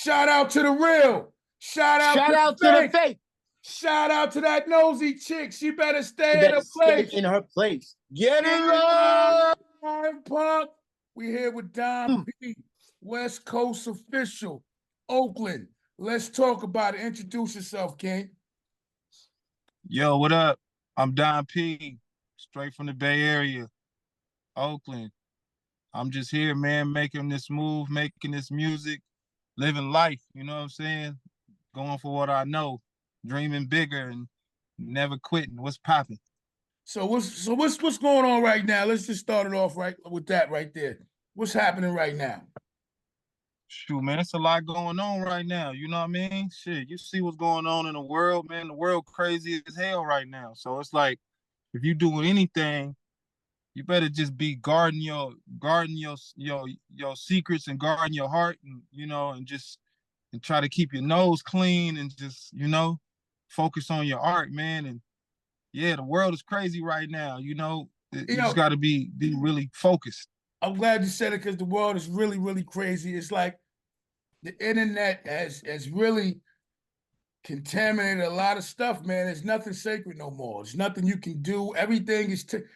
Shout out to the real. Shout out to the fake. Shout out to that nosy chick. She better stay in her place. In her place. Get it on, Punk. We here with Don P, West Coast official, Oakland. Let's talk about it. Introduce yourself, King. Yo, what up? I'm Don P, straight from the Bay Area, Oakland. I'm just here, man, making this move, making this music, living life, you know what I'm saying? Going for what I know, dreaming bigger and never quitting. What's popping? So what's going on right now? Let's just start it off right with that right there. What's happening right now? Shoot, man, it's a lot going on right now. You know what I mean? Shit, you see what's going on in the world, man. The world crazy as hell right now. So it's like, if you doing anything, you better just be guarding your secrets and guarding your heart, and and try to keep your nose clean and just focus on your art, man. And yeah, the world is crazy right now. You just got to be really focused. I'm glad you said it because the world is really, really crazy. It's like the internet has really contaminated a lot of stuff, man. There's nothing sacred no more. There's nothing you can do. Everything is the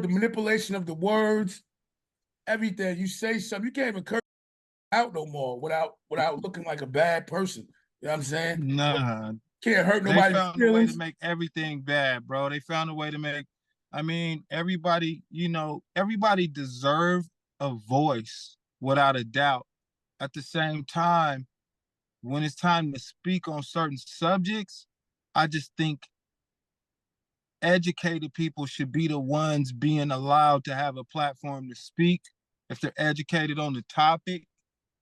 manipulation of the words, everything. You say something, you can't even curse out no more without looking like a bad person. You know what I'm saying? Nah. Can't hurt nobody's feelings. They found a way to make everything bad, bro. They found a way to make, everybody deserves a voice without a doubt. At the same time, when it's time to speak on certain subjects, I just think educated people should be the ones being allowed to have a platform to speak. If they're educated on the topic,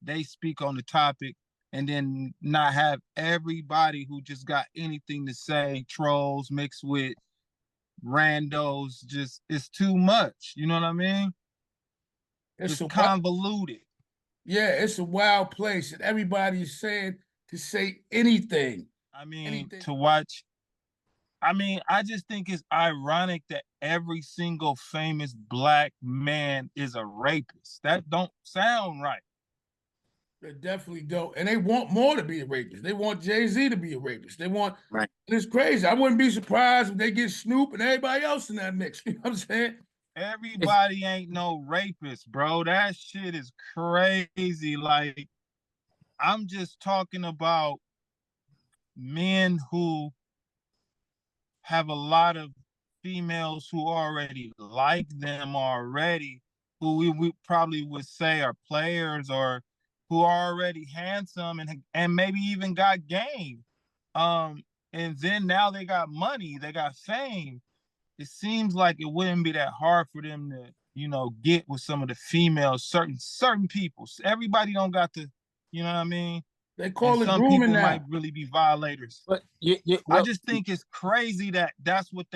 they speak on the topic, and then not have everybody who just got anything to say, trolls mixed with randos. Just, it's too much. You know what I mean? It's convoluted. Yeah, it's a wild place, and everybody's saying to say anything. To watch. I just think it's ironic that every single famous black man is a rapist. That don't sound right. They definitely don't. And they want more to be a rapist. They want Jay-Z to be a rapist. They want, right. It's crazy. I wouldn't be surprised if they get Snoop and everybody else in that mix. You know what I'm saying? Everybody ain't no rapist, bro. That shit is crazy. Like, I'm just talking about men who have a lot of females who already like them already, who we probably would say are players or who are already handsome and maybe even got game. And then now they got money, they got fame. It seems like it wouldn't be that hard for them to, get with some of the females, certain people. Everybody don't got to, you know what I mean? They call it some grooming people now. might really be violators. But I just think it's crazy that's what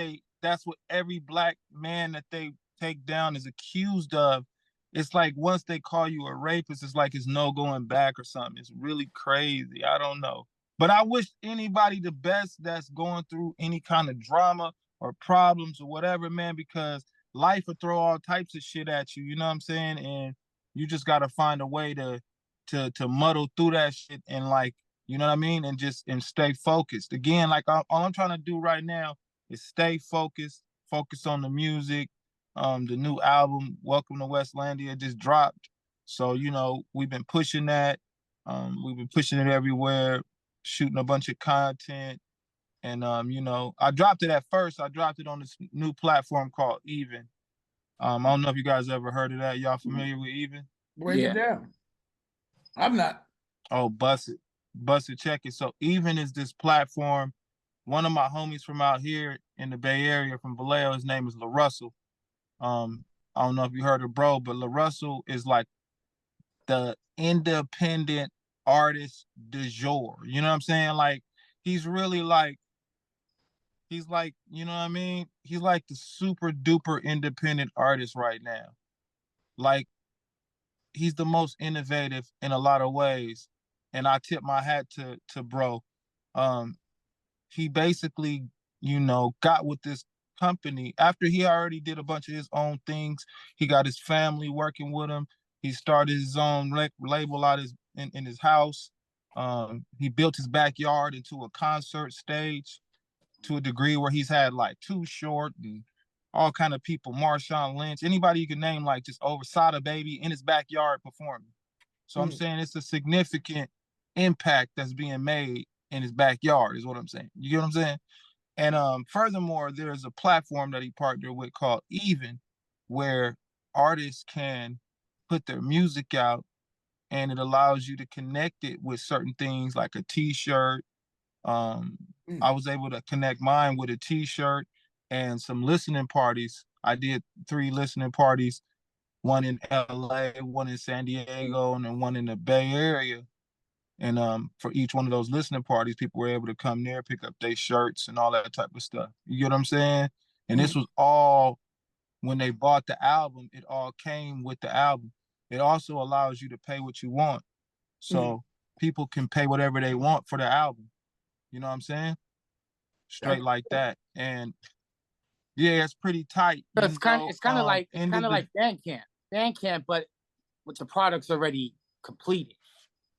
every black man that they take down is accused of. It's like once they call you a rapist, it's like it's no going back or something. It's really crazy. I don't know. But I wish anybody the best that's going through any kind of drama or problems or whatever, man, because life will throw all types of shit at you, you know what I'm saying? And you just got to find a way to muddle through that shit and, like, you know what I mean? And stay focused. Again, like all I'm trying to do right now is stay focused, focus on the music. The new album, Welcome to Westlandia, just dropped. So, we've been pushing that. We've been pushing it everywhere, shooting a bunch of content. And, I dropped it at first. I dropped it on this new platform called Even. I don't know if you guys ever heard of that. Y'all familiar with Even? Break it down. I'm not. Oh, bust it, check it. So Even is this platform. One of my homies from out here in the Bay Area, from Vallejo, his name is LaRussell. I don't know if you heard of bro, but LaRussell is like the independent artist du jour. You know what I'm saying? Like, he's really like, he's like, you know what I mean? He's like the super duper independent artist right now. Like, he's the most innovative in a lot of ways. And I tip my hat to bro. He basically, got with this company after he already did a bunch of his own things. He got his family working with him. He started his own label out in his house. He built his backyard into a concert stage to a degree where he's had like Too Short and all kind of people, Marshawn Lynch, anybody you can name, like just over Sada Baby in his backyard performing. So I'm saying it's a significant impact that's being made in his backyard, is what I'm saying. You get what I'm saying? And furthermore, there's a platform that he partnered with called Even, where artists can put their music out, and it allows you to connect it with certain things like a T-shirt. I was able to connect mine with a T-shirt and some listening parties. I did 3 listening parties, one in LA, one in San Diego, and then one in the Bay Area. And for each one of those listening parties, people were able to come there, pick up their shirts and all that type of stuff. You get what I'm saying? And this was all when they bought the album, it all came with the album. It also allows you to pay what you want. So people can pay whatever they want for the album. You know what I'm saying? Straight like that. And yeah, it's pretty tight. So it's kind of like Bandcamp. Bandcamp, but with the products already completed.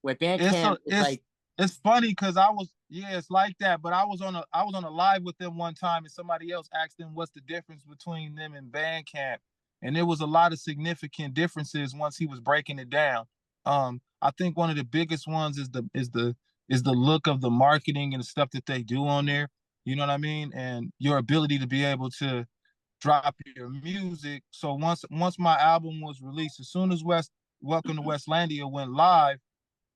Where Bandcamp is like, it's funny because it's like that. But I was on a live with them one time, and somebody else asked them what's the difference between them and Bandcamp, and there was a lot of significant differences once he was breaking it down. I think one of the biggest ones is the look of the marketing and the stuff that they do on there. You know what I mean? And your ability to be able to drop your music. So once my album was released, as soon as Welcome to Westlandia went live,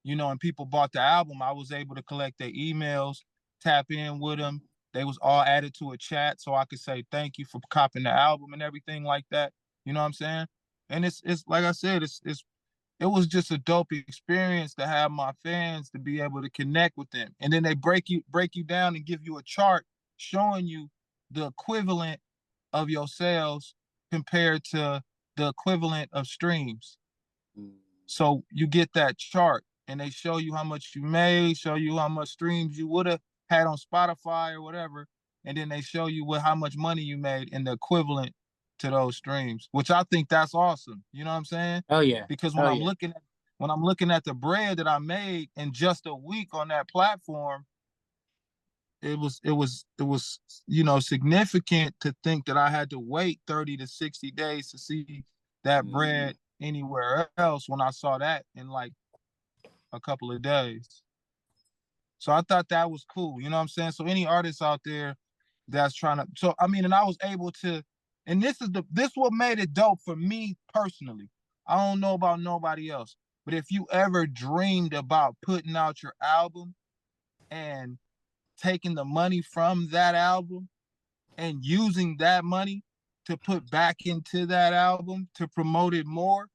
you know, and people bought the album, I was able to collect their emails, tap in with them. They was all added to a chat so I could say thank you for copying the album and everything like that. You know what I'm saying? And it's like I said, it was just a dope experience to have my fans to be able to connect with them. And then they break you down and give you a chart showing you the equivalent of your sales compared to the equivalent of streams. So you get that chart and they show you how much you made, show you how much streams you would have had on Spotify or whatever. And then they show you how much money you made and the equivalent to those streams, which I think that's awesome. You know what I'm saying? Oh yeah. Because when I'm looking at the bread that I made in just a week on that platform, it was you know, significant to think that I had to wait 30 to 60 days to see that bread anywhere else when I saw that in like a couple of days. So I thought that was cool. You know what I'm saying? So any artists out there that's trying to, so I mean, and I was able to, and this what made it dope for me personally. I don't know about nobody else, but if you ever dreamed about putting out your album and taking the money from that album and using that money to put back into that album to promote it more,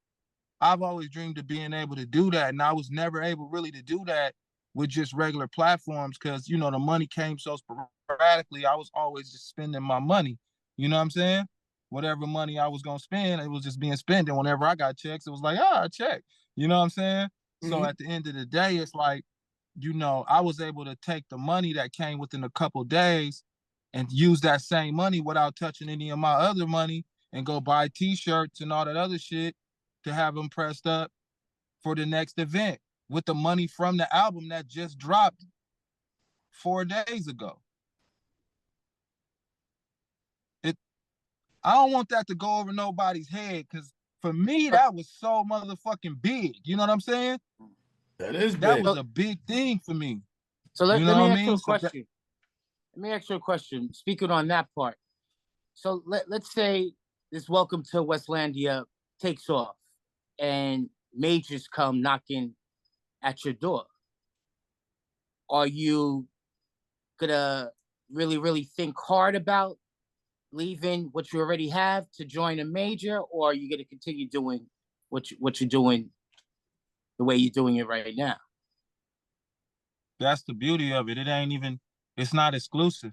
I've always dreamed of being able to do that. And I was never able really to do that with just regular platforms because, you know, the money came so sporadically. I was always just spending my money. You know what I'm saying? Whatever money I was going to spend, it was just being spent. And whenever I got checks, it was like, a check. You know what I'm saying? So at the end of the day, it's like, you know, I was able to take the money that came within a couple days and use that same money without touching any of my other money and go buy T-shirts and all that other shit to have them pressed up for the next event with the money from the album that just dropped 4 days ago. I don't want that to go over nobody's head because for me, that was so motherfucking big. You know what I'm saying? That is big. That was a big thing for me. So let me ask you a So question. Let me ask you a question. Speaking on that part. So let's say this Welcome to Westlandia takes off and majors come knocking at your door. Are you gonna really, really think hard about leaving what you already have to join a major, or are you gonna continue doing what you're doing the way you're doing it right now? That's the beauty of it. It's not exclusive.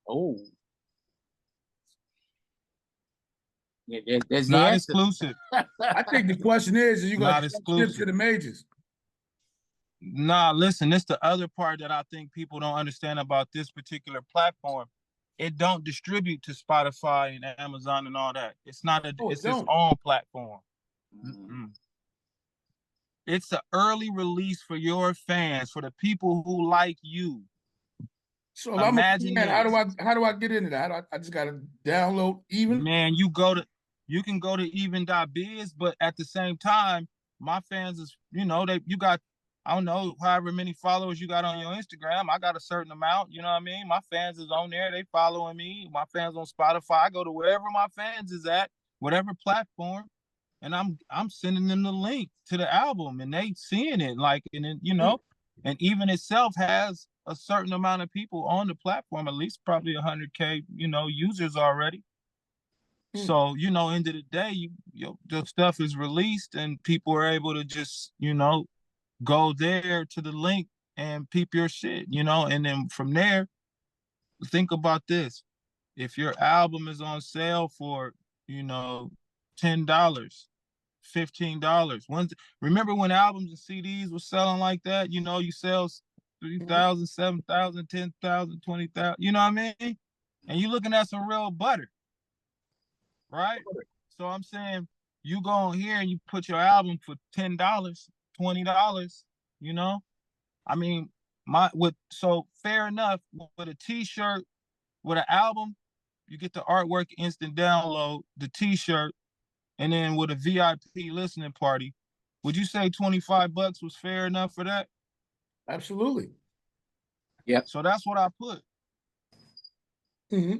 Oh. Yeah, there's not the answer. Exclusive. I think the question is you going to skip to the majors? Nah, listen, this the other part that I think people don't understand about this particular platform. It don't distribute to Spotify and Amazon and all that. It's not it's its own platform. It's an early release for your fans, for the people who like you. So if I'm a Imagine fan, this. how do I get into that? I just gotta download Even? Man, you can go to even.biz, but at the same time, my fans is, you got, I don't know, however many followers you got on your Instagram. I got a certain amount, you know what I mean? My fans is on there, they following me. My fans on Spotify. I go to wherever my fans is at, whatever platform, and I'm sending them the link to the album, and they seeing it, like, and then, and Even itself has a certain amount of people on the platform, at least probably 100K, users already. So, end of the day, the stuff is released and people are able to just, go there to the link and peep your shit, and then from there, think about this. If your album is on sale for, $10, $15, remember when albums and CDs were selling like that? You sell 3,000, 7,000, 10,000, 20,000, you know what I mean? And you're looking at some real butter. Right? So I'm saying you go on here and you put your album for $10, $20, I mean, so fair enough, with a t-shirt, with an album, you get the artwork instant download, the t-shirt, and then with a VIP listening party, would you say $25 was fair enough for that? Absolutely. Yeah. So that's what I put. Mm-hmm.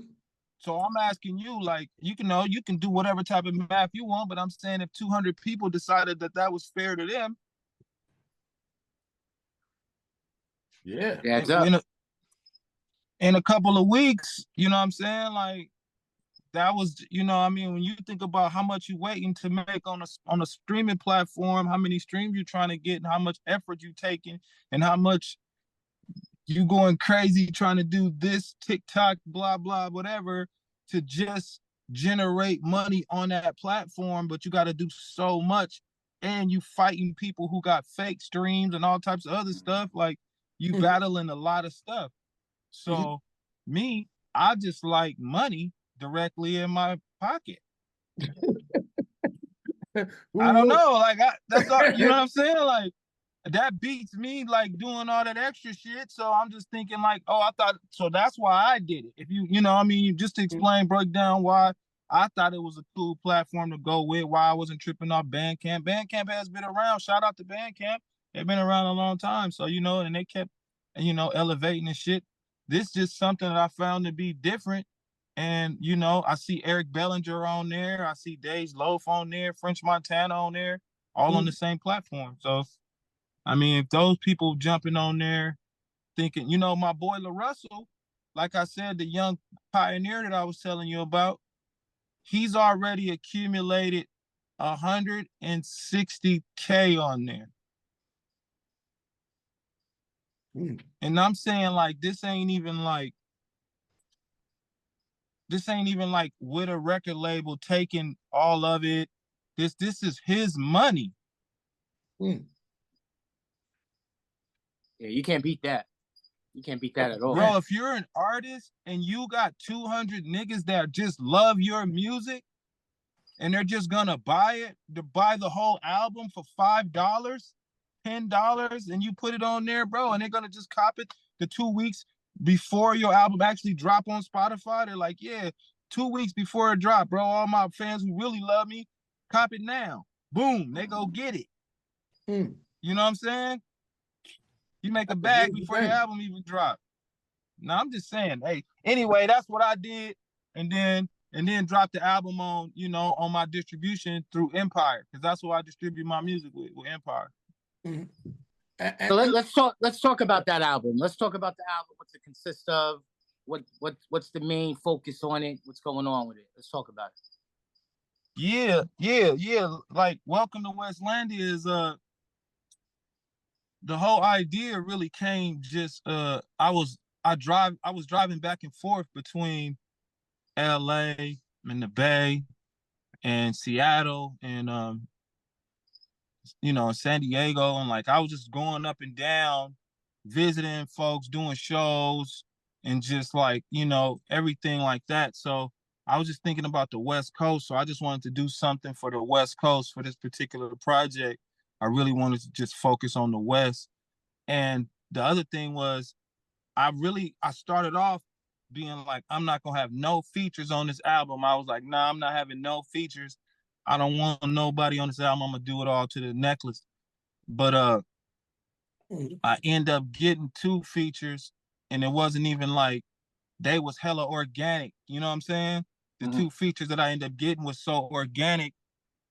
So I'm asking you, like, you can do whatever type of math you want, but I'm saying if 200 people decided that was fair to them, Yeah. in a couple of weeks, you know what I'm saying? Like, that was, when you think about how much you're waiting to make on a streaming platform, how many streams you're trying to get, and how much effort you're taking, and how much you going crazy trying to do this TikTok, blah, blah, whatever, to just generate money on that platform, but you got to do so much, and you fighting people who got fake streams and all types of other stuff. Like, you battling a lot of stuff. So me, I just like money directly in my pocket. I don't know. Like, that's all, you know what I'm saying? Like, that beats me, like, doing all that extra shit. So I'm just thinking, like, so that's why I did it. If just to explain, break down why I thought it was a cool platform to go with, why I wasn't tripping off Bandcamp. Bandcamp has been around. Shout out to Bandcamp. They've been around a long time. So, and they kept, elevating and shit. This just something that I found to be different. And, I see Eric Bellinger on there. I see Dej Loaf on there, French Montana on there, all on the same platform. So, if those people jumping on there thinking, my boy LaRussell, like I said, the young pioneer that I was telling you about, he's already accumulated 160K on there. And I'm saying, like, this ain't even like with a record label taking all of it. This is his money. Yeah, you can't beat that. You can't beat that at all. Bro, if you're an artist and you got 200 niggas that just love your music and they're just gonna buy the whole album for $5, $10, and you put it on there, bro, and they're gonna just cop it the 2 weeks before your album actually drop on Spotify. They're like, yeah, 2 weeks before it drop, bro, all my fans who really love me, cop it now. Boom, they go get it. You know what I'm saying? You make a bag before your album even drop. Now I'm just saying, hey, anyway, that's what I did, and then drop the album on, on my distribution through Empire, because that's what I distribute my music with Empire. So let's talk about that album. Let's talk about the album. What's it consist of? What's the main focus on it? What's going on with it? Let's talk about it. Yeah. Like, Welcome to Westlandia is the whole idea really came just I was driving back and forth between LA and the Bay and Seattle and San Diego, and like I was just going up and down, visiting folks, doing shows, and just like, everything like that. So I was just thinking about the West Coast. So I just wanted to do something for the West Coast for this particular project. I really wanted to just focus on the West. And the other thing was, I started off being like, I'm not gonna have no features on this album. I was like, nah, I'm not having no features. I don't want nobody on this album. I'm gonna do it all to the necklace. But I end up getting 2 features, and it wasn't even like they was hella organic. You know what I'm saying? The 2 features that I end up getting was so organic.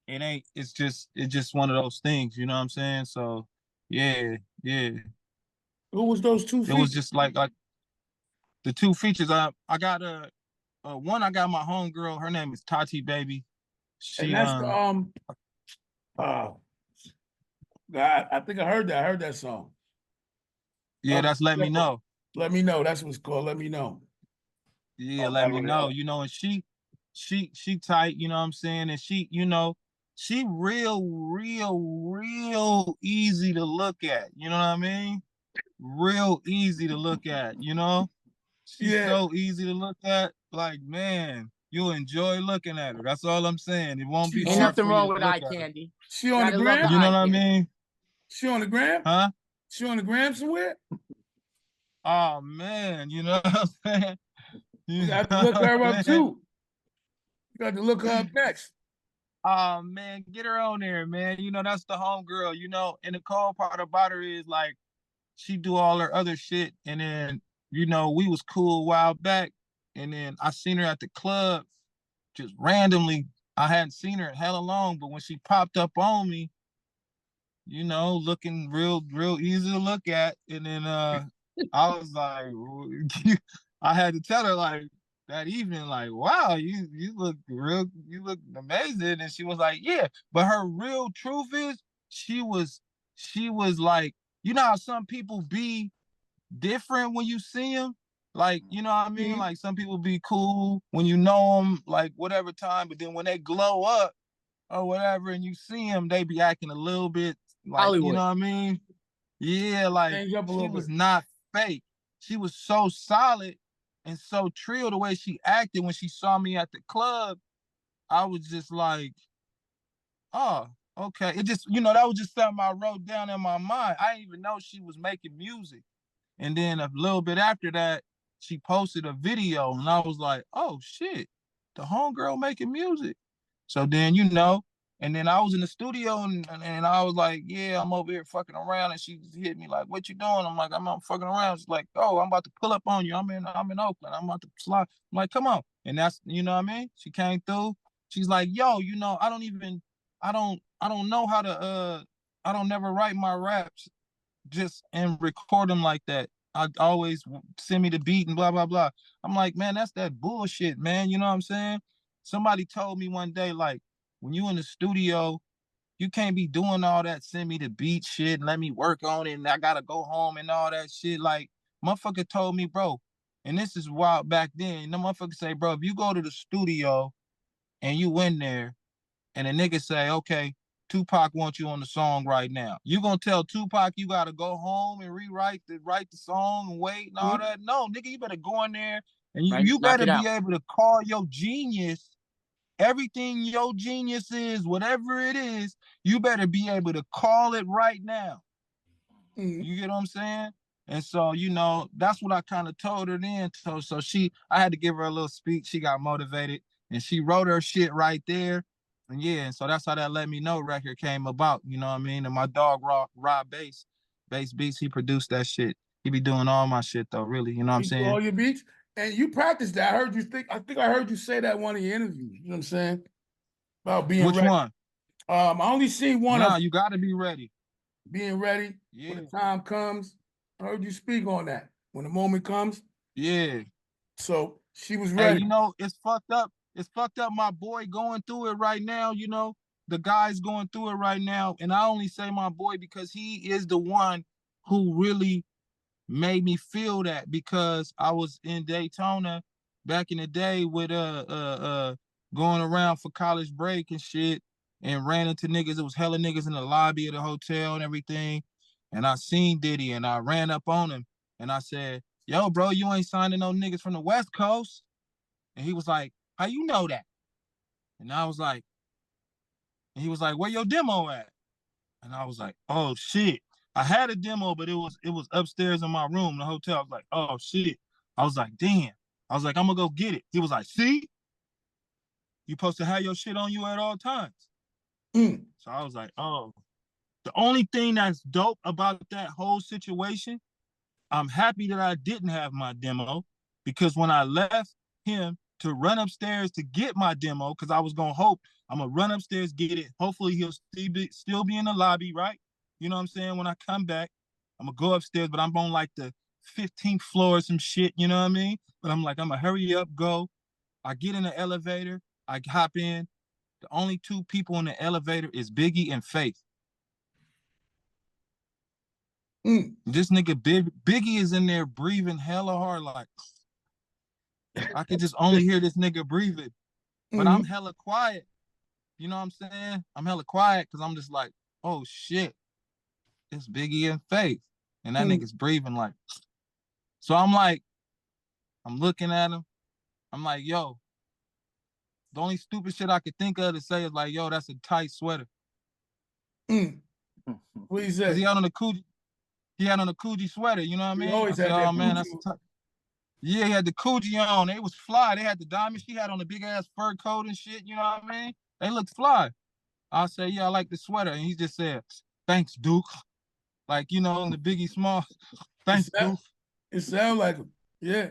It's just one of those things. You know what I'm saying? So yeah. Who was those 2 It was features? just like the 2 features. I got one. I got my homegirl. Her name is Tati Baby. And She that's the I think I heard that song. yeah, that's Let Me Know. Let Me Know. That's what it's called. Let Me Know. Yeah, Let Me Know. You know, and she tight. You know what I'm saying? And she, you know, she real easy to look at. You know what I mean? Real easy to look at. You know, she's Yeah. so easy to look at. Like, man, you'll enjoy looking at her. That's all I'm saying. It won't be Ain't hard nothing for you wrong to with look eye at her. candy. She on the Gotta love gram? You know eye what I candy. mean? She on the gram? Huh? She on the gram somewhere? Oh man, you know what I'm saying? You You got to know look what her I'm up saying? too. You got to look her up next. Oh man, get her on there, man. You know, that's the homegirl, you know. And the cool part about her is like she do all her other shit. And then, you know, we was cool a while back. And then I seen her at the club just randomly. I hadn't seen her in hella long, but when she popped up on me, you know, looking real easy to look at. And then I was like, I had to tell her like that evening, like, wow, you look amazing. And she was like, yeah. But her real truth is she was like, you know how some people be different when you see them? Like, you know what I mean? Like some people be cool when you know them, like whatever time, but then when they glow up or whatever and you see them, they be acting a little bit like, Hollywood. you know what I mean? Yeah, like Change up a she little was bit. not fake. She was so solid and so trill the way she acted when she saw me at the club. I was just like, oh, okay. It just, you know, that was just something I wrote down in my mind. I didn't even know she was making music. And then a little bit after that, she posted a video and I was like, oh shit, the homegirl making music. So then, you know, and then I was in the studio and I was like, yeah, I'm over here fucking around. And she hit me like, what you doing? I'm like, I'm not fucking around. She's like, oh, I'm about to pull up on you. I'm in Oakland. I'm about to slide. I'm like, come on. And that's, you know what I mean? She came through. She's like, yo, you know, I don't know how to, I don't never write my raps just and record them like that. I always send me the beat and blah, blah, blah. I'm like, man, that's that bullshit, man. You know what I'm saying? Somebody told me one day, like, when you in the studio, you can't be doing all that, send me the beat shit and let me work on it and I gotta go home and all that shit. Like, motherfucker told me, bro, and this is wild back then, the motherfucker say, bro, if you go to the studio and you in there and a nigga say, okay, Tupac wants you on the song right now. You gonna tell Tupac you gotta go home and write the song and wait and all that? No, nigga, you better go in there and Right? you Knock better it out. be able to call your genius. Everything your genius is, whatever it is, you better be able to call it right now. You get what I'm saying? And so, you know, that's what I kind of told her then. So I had to give her a little speech. She got motivated and she wrote her shit right there. And yeah, and so that's how that Let Me Know record came about. You know what I mean? And my dog Rob Bass Beats, he produced that shit. He be doing all my shit though, really. You know what I'm You do saying? all your beats, and you practice that. I think I heard you say that in one of your interviews. You know what I'm saying? About being Which ready. one? I only seen one Nah, of you gotta be ready. being ready Yeah. when the time comes. I heard you speak on that when the moment comes. Yeah. So she was Hey, ready. you know, it's fucked up. It's fucked up. My boy going through it right now. You know, the guy's going through it right now. And I only say my boy because he is the one who really made me feel that, because I was in Daytona back in the day with going around for college break and shit and ran into niggas. It was hella niggas in the lobby of the hotel and everything. And I seen Diddy and I ran up on him and I said, yo, bro, you ain't signing no niggas from the West Coast. And he was like, how you know that? And I was like, and he was like, where your demo at? And I was like, oh shit. I had a demo, but it was upstairs in my room in the hotel. I was like, oh shit. I was like, damn. I was like, I'm gonna go get it. He was like, see? You supposed to have your shit on you at all times. Mm. So I was like, oh. The only thing that's dope about that whole situation, I'm happy that I didn't have my demo, because when I left him to run upstairs to get my demo, because I was gonna hope I'm gonna run upstairs, get it. Hopefully he'll still be in the lobby, right? You know what I'm saying? When I come back, I'm gonna go upstairs, but I'm on like the 15th floor or some shit, you know what I mean? But I'm like, I'm gonna hurry up, go. I get in the elevator, I hop in. The only two people in the elevator is Biggie and Faith. Mm. This nigga Biggie is in there breathing hella hard, like I could just only hear this nigga breathing, but I'm hella quiet. You know what I'm saying? I'm hella quiet because I'm just like, oh shit, it's Biggie and Faith, and that nigga's breathing like. So I'm like, I'm looking at him. I'm like, yo, the only stupid shit I could think of to say is like, yo, that's a tight sweater. What he say? Cause he had on a Coogee sweater, you know what I mean? always I said, had that oh man, Coogee that's a tight. Yeah, he had the Coogee on. They was fly. They had the diamond. She had on a big ass fur coat and shit. You know what I mean? They looked fly. I said, yeah, I like the sweater. And he just said, thanks, Duke. Like, you know, in the Biggie Small, thanks, Duke. It sound like him. Yeah.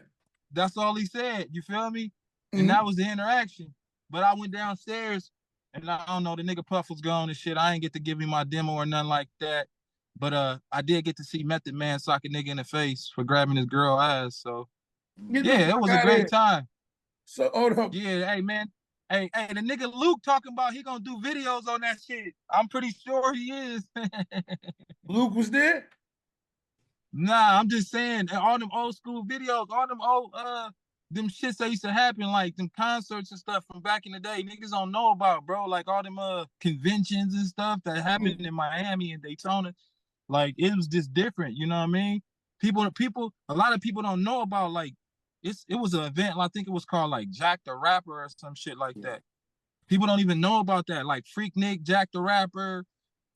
That's all he said. You feel me? And that was the interaction. But I went downstairs and I don't know, the nigga Puff was gone and shit. I ain't get to give him my demo or nothing like that. But I did get to see Method Man sock a nigga in the face for grabbing his girl ass. So yeah, it was a great time. So hold up. Yeah, hey man. Hey, the nigga Luke talking about he gonna do videos on that shit. I'm pretty sure he is. Luke was there? Nah, I'm just saying, all them old school videos, all them old them shits that used to happen, like them concerts and stuff from back in the day, niggas don't know about, bro. Like all them conventions and stuff that happened in Miami and Daytona. Like it was just different, you know what I mean? A lot of people don't know about, like, it was an event, I think it was called like Jack the Rapper or some shit like that. People don't even know about that. Like Freaknik, Jack the Rapper,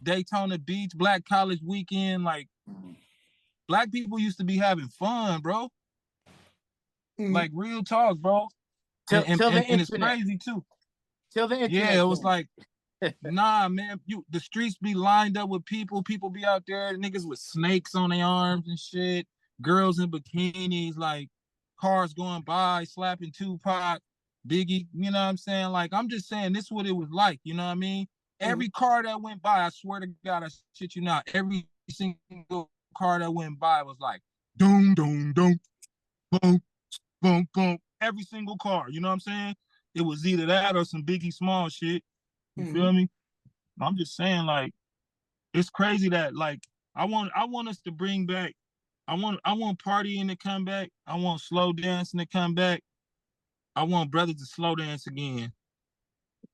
Daytona Beach, Black College Weekend. Like black people used to be having fun, bro. Like real talk, bro. Till the and it's internet. crazy too. Till the internet. Yeah, it was like, nah, man. The streets be lined up with people. People be out there, niggas with snakes on their arms and shit. Girls in bikinis, like cars going by, slapping Tupac, Biggie. You know what I'm saying? Like, I'm just saying this is what it was like. You know what I mean? Every car that went by, I swear to God, I shit you not. Every single car that went by was like, doom, doom, doom, boom, boom, boom. Every single car. You know what I'm saying? It was either that or some Biggie Small shit. You feel me? I'm just saying, like, it's crazy that, like, I want us to bring back. I want partying to come back. I want slow dancing to come back. I want brothers to slow dance again.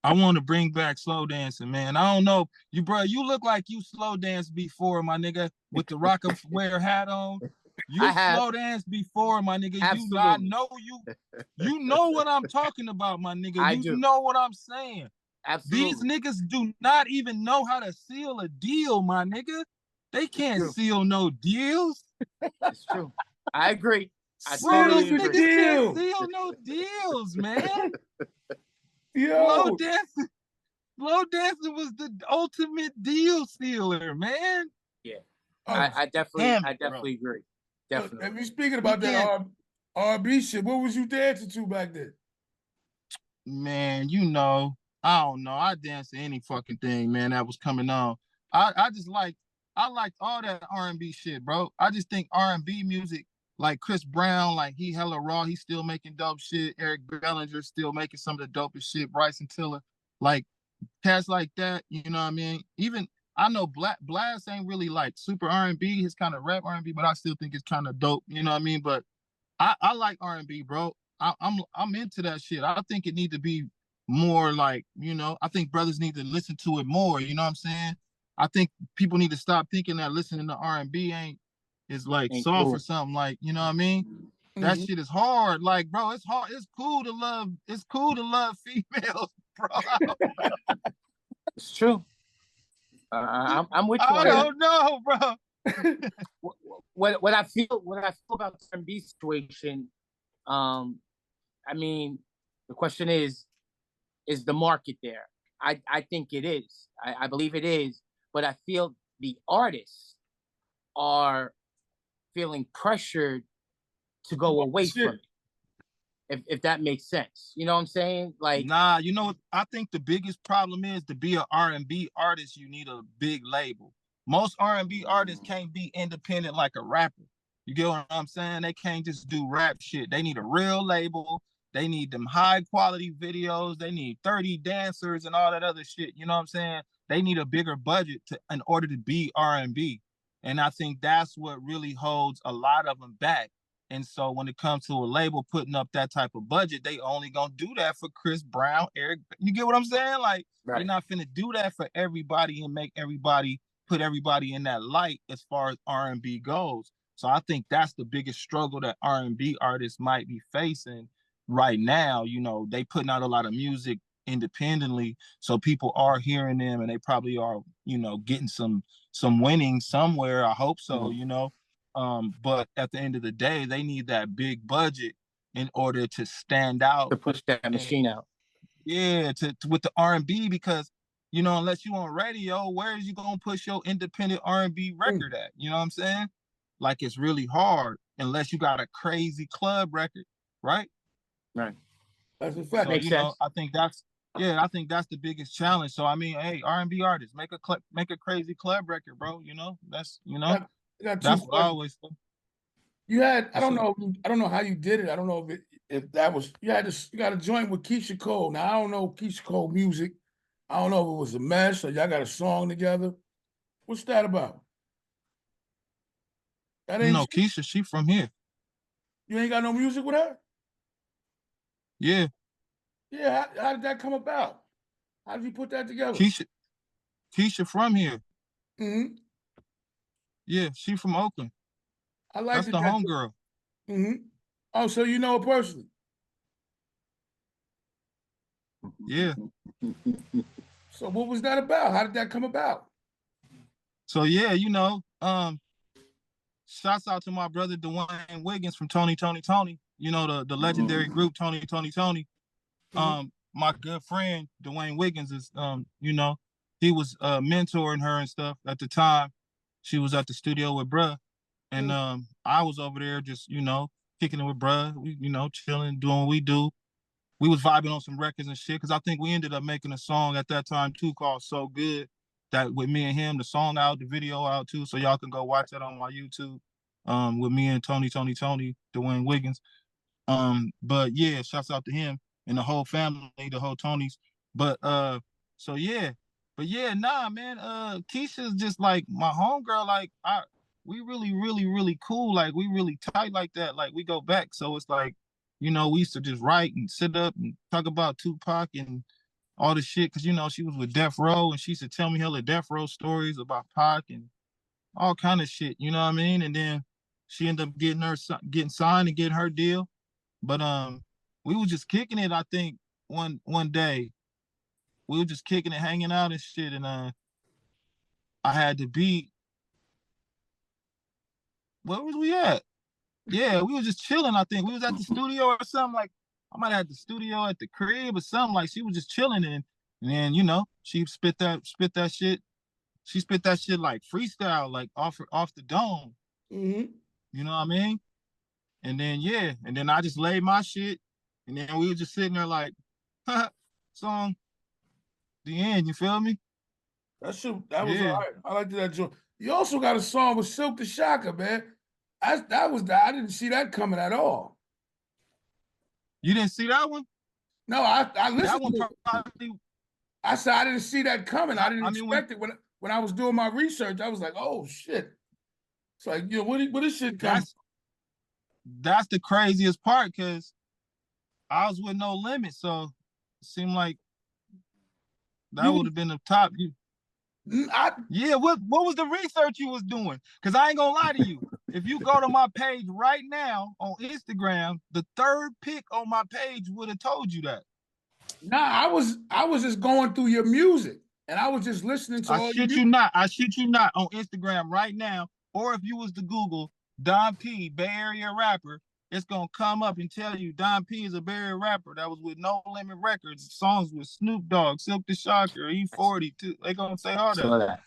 I want to bring back slow dancing, man. I don't know, you bro. You look like you slow danced before, my nigga, with the Rockefeller hat on. You slow danced before, my nigga. Absolutely. I know you. You know what I'm talking about, my nigga. I You do. know what I'm saying. Absolutely. These niggas do not even know how to seal a deal, my nigga. They can't seal no deals. It's true. I agree. I Bro, totally these agree. niggas can't seal no deals, man. Yo. Slow dancing was the ultimate deal sealer, man. Yeah. Oh, I definitely agree. Look, Definitely. and we speaking about that R&B shit, what was you dancing to back then? Man, you know, I don't know. I danced to any fucking thing, man, that was coming on. I liked all that R&B shit, bro. I just think R&B music, like Chris Brown, like he hella raw. He's still making dope shit. Eric Bellinger still making some of the dopest shit. Bryson Tiller, like cats like that. You know what I mean? Even I know Blast ain't really like super R&B. His kind of rap R&B, but I still think it's kind of dope. You know what I mean? But I like R&B, bro. I'm into that shit. I think it need to be more like, you know, I think brothers need to listen to it more. You know what I'm saying? I think people need to stop thinking that listening to R&B is like soft cool. or something, like, you know what I mean? That shit is hard. Like, bro, it's hard. It's cool to love females, bro. It's true. I'm with you I on that. don't know, bro. What I feel about the R&B situation, I mean, the question is the market there? I think it is. I believe it is, but I feel the artists are feeling pressured to go away from it. If that makes sense. You know what I'm saying? Like, nah, you know what? I think the biggest problem is to be an R&B artist, you need a big label. Most R&B artists can't be independent like a rapper. You get what I'm saying? They can't just do rap shit. They need a real label. They need them high quality videos. They need 30 dancers and all that other shit. You know what I'm saying? They need a bigger budget in order to be R&B. And I think that's what really holds a lot of them back. And so when it comes to a label putting up that type of budget, they only gonna do that for Chris Brown, Eric. You get what I'm saying? Like, right. they're not finna do that for everybody and make everybody put everybody in that light as far as R&B goes. So I think that's the biggest struggle that R&B artists might be facing right now. You know, they putting out a lot of music independently, so people are hearing them and they probably are, you know, getting some winning somewhere. I hope so, you know. But at the end of the day, they need that big budget in order to stand out, to push that machine out. Yeah, to with the R&B, because you know, unless you on radio, where is you gonna push your independent R&B record at? You know what I'm saying? Like, it's really hard unless you got a crazy club record, right? Right. That's a fact. So, Makes you know, sense. I think that's the biggest challenge. So I mean, hey, R&B artists, make a crazy club record, bro. You know, that's I got two that's what I questions. always say. You had, I What's don't up? know, I don't know how you did it. I don't know if that was, you had this, you got a joint with Keisha Cole. Now I don't know Keisha Cole music. I don't know if it was a mess or y'all got a song together. What's that about? That You ain't know, you. Keisha, she from here. You ain't got no music with her? Yeah, Yeah, how did that come about? How did you put that together? Keisha from here. Mm-hmm. Yeah, she from Oakland. I liked That's it the that. homegirl. Mm-hmm. Oh, so you know her personally? Yeah. So what was that about? How did that come about? So yeah, you know, shouts out to my brother Dwayne Wiggins from Tony. You know, the legendary group Tony. Mm-hmm. My good friend Dwayne Wiggins is you know, he was mentoring her and stuff at the time. She was at the studio with bruh. And I was over there just, you know, kicking it with bruh. We, you know, chilling, doing what we do. We was vibing on some records and shit, because I think we ended up making a song at that time too called So Good, that with me and him, the song out, the video out too, so y'all can go watch that on my YouTube, with me and Tony, Dwayne Wiggins. But yeah, shouts out to him and the whole family, the whole Tonys. But so yeah, but yeah, nah, man. Keisha's just like my homegirl. Like, we really cool. Like, we really tight like that. Like, we go back. So it's like, you know, we used to just write and sit up and talk about Tupac and all the shit. Cause you know, she was with Death Row and she used to tell me hella Death Row stories about Pac and all kind of shit. You know what I mean? And then she ended up getting signed and getting her deal. But we was just kicking it. I think one day we were just kicking it, hanging out and shit. And I had to be. Where was we at? Yeah, we was just chilling. I think we was at the studio or something. Like, I might have had the studio at the crib or something. Like, she was just chilling, and then, you know, she spit that shit. She spit that shit like freestyle, like off the dome. Mm-hmm. You know what I mean? And then yeah, and then I just laid my shit, and then we were just sitting there like, song, the end. You feel me? That was all Yeah. right. I liked that joint. You also got a song with Silk the Shocker, man. I didn't see that coming at all. You didn't see that one? No, I That listened one to it. probably. I said I didn't see that coming. I didn't I mean, expect it when I was doing my research. I was like, oh shit. It's like, you know, where this shit come? That's the craziest part, because I was with No Limit, so it seemed like that would have been the top. Yeah, what was the research you was doing? Because I ain't gonna lie to you. If you go to my page right now on Instagram, the third pick on my page would have told you that. Nah, I was just going through your music. And I was just listening to I all shit your you not. I shit you not on Instagram right now. Or if you was to Google Don P, Bay Area rapper, it's gonna come up and tell you Don P is a Bay Area rapper that was with No Limit Records, songs with Snoop Dogg, Silk the Shocker, E40 too. They gonna say all Saw that.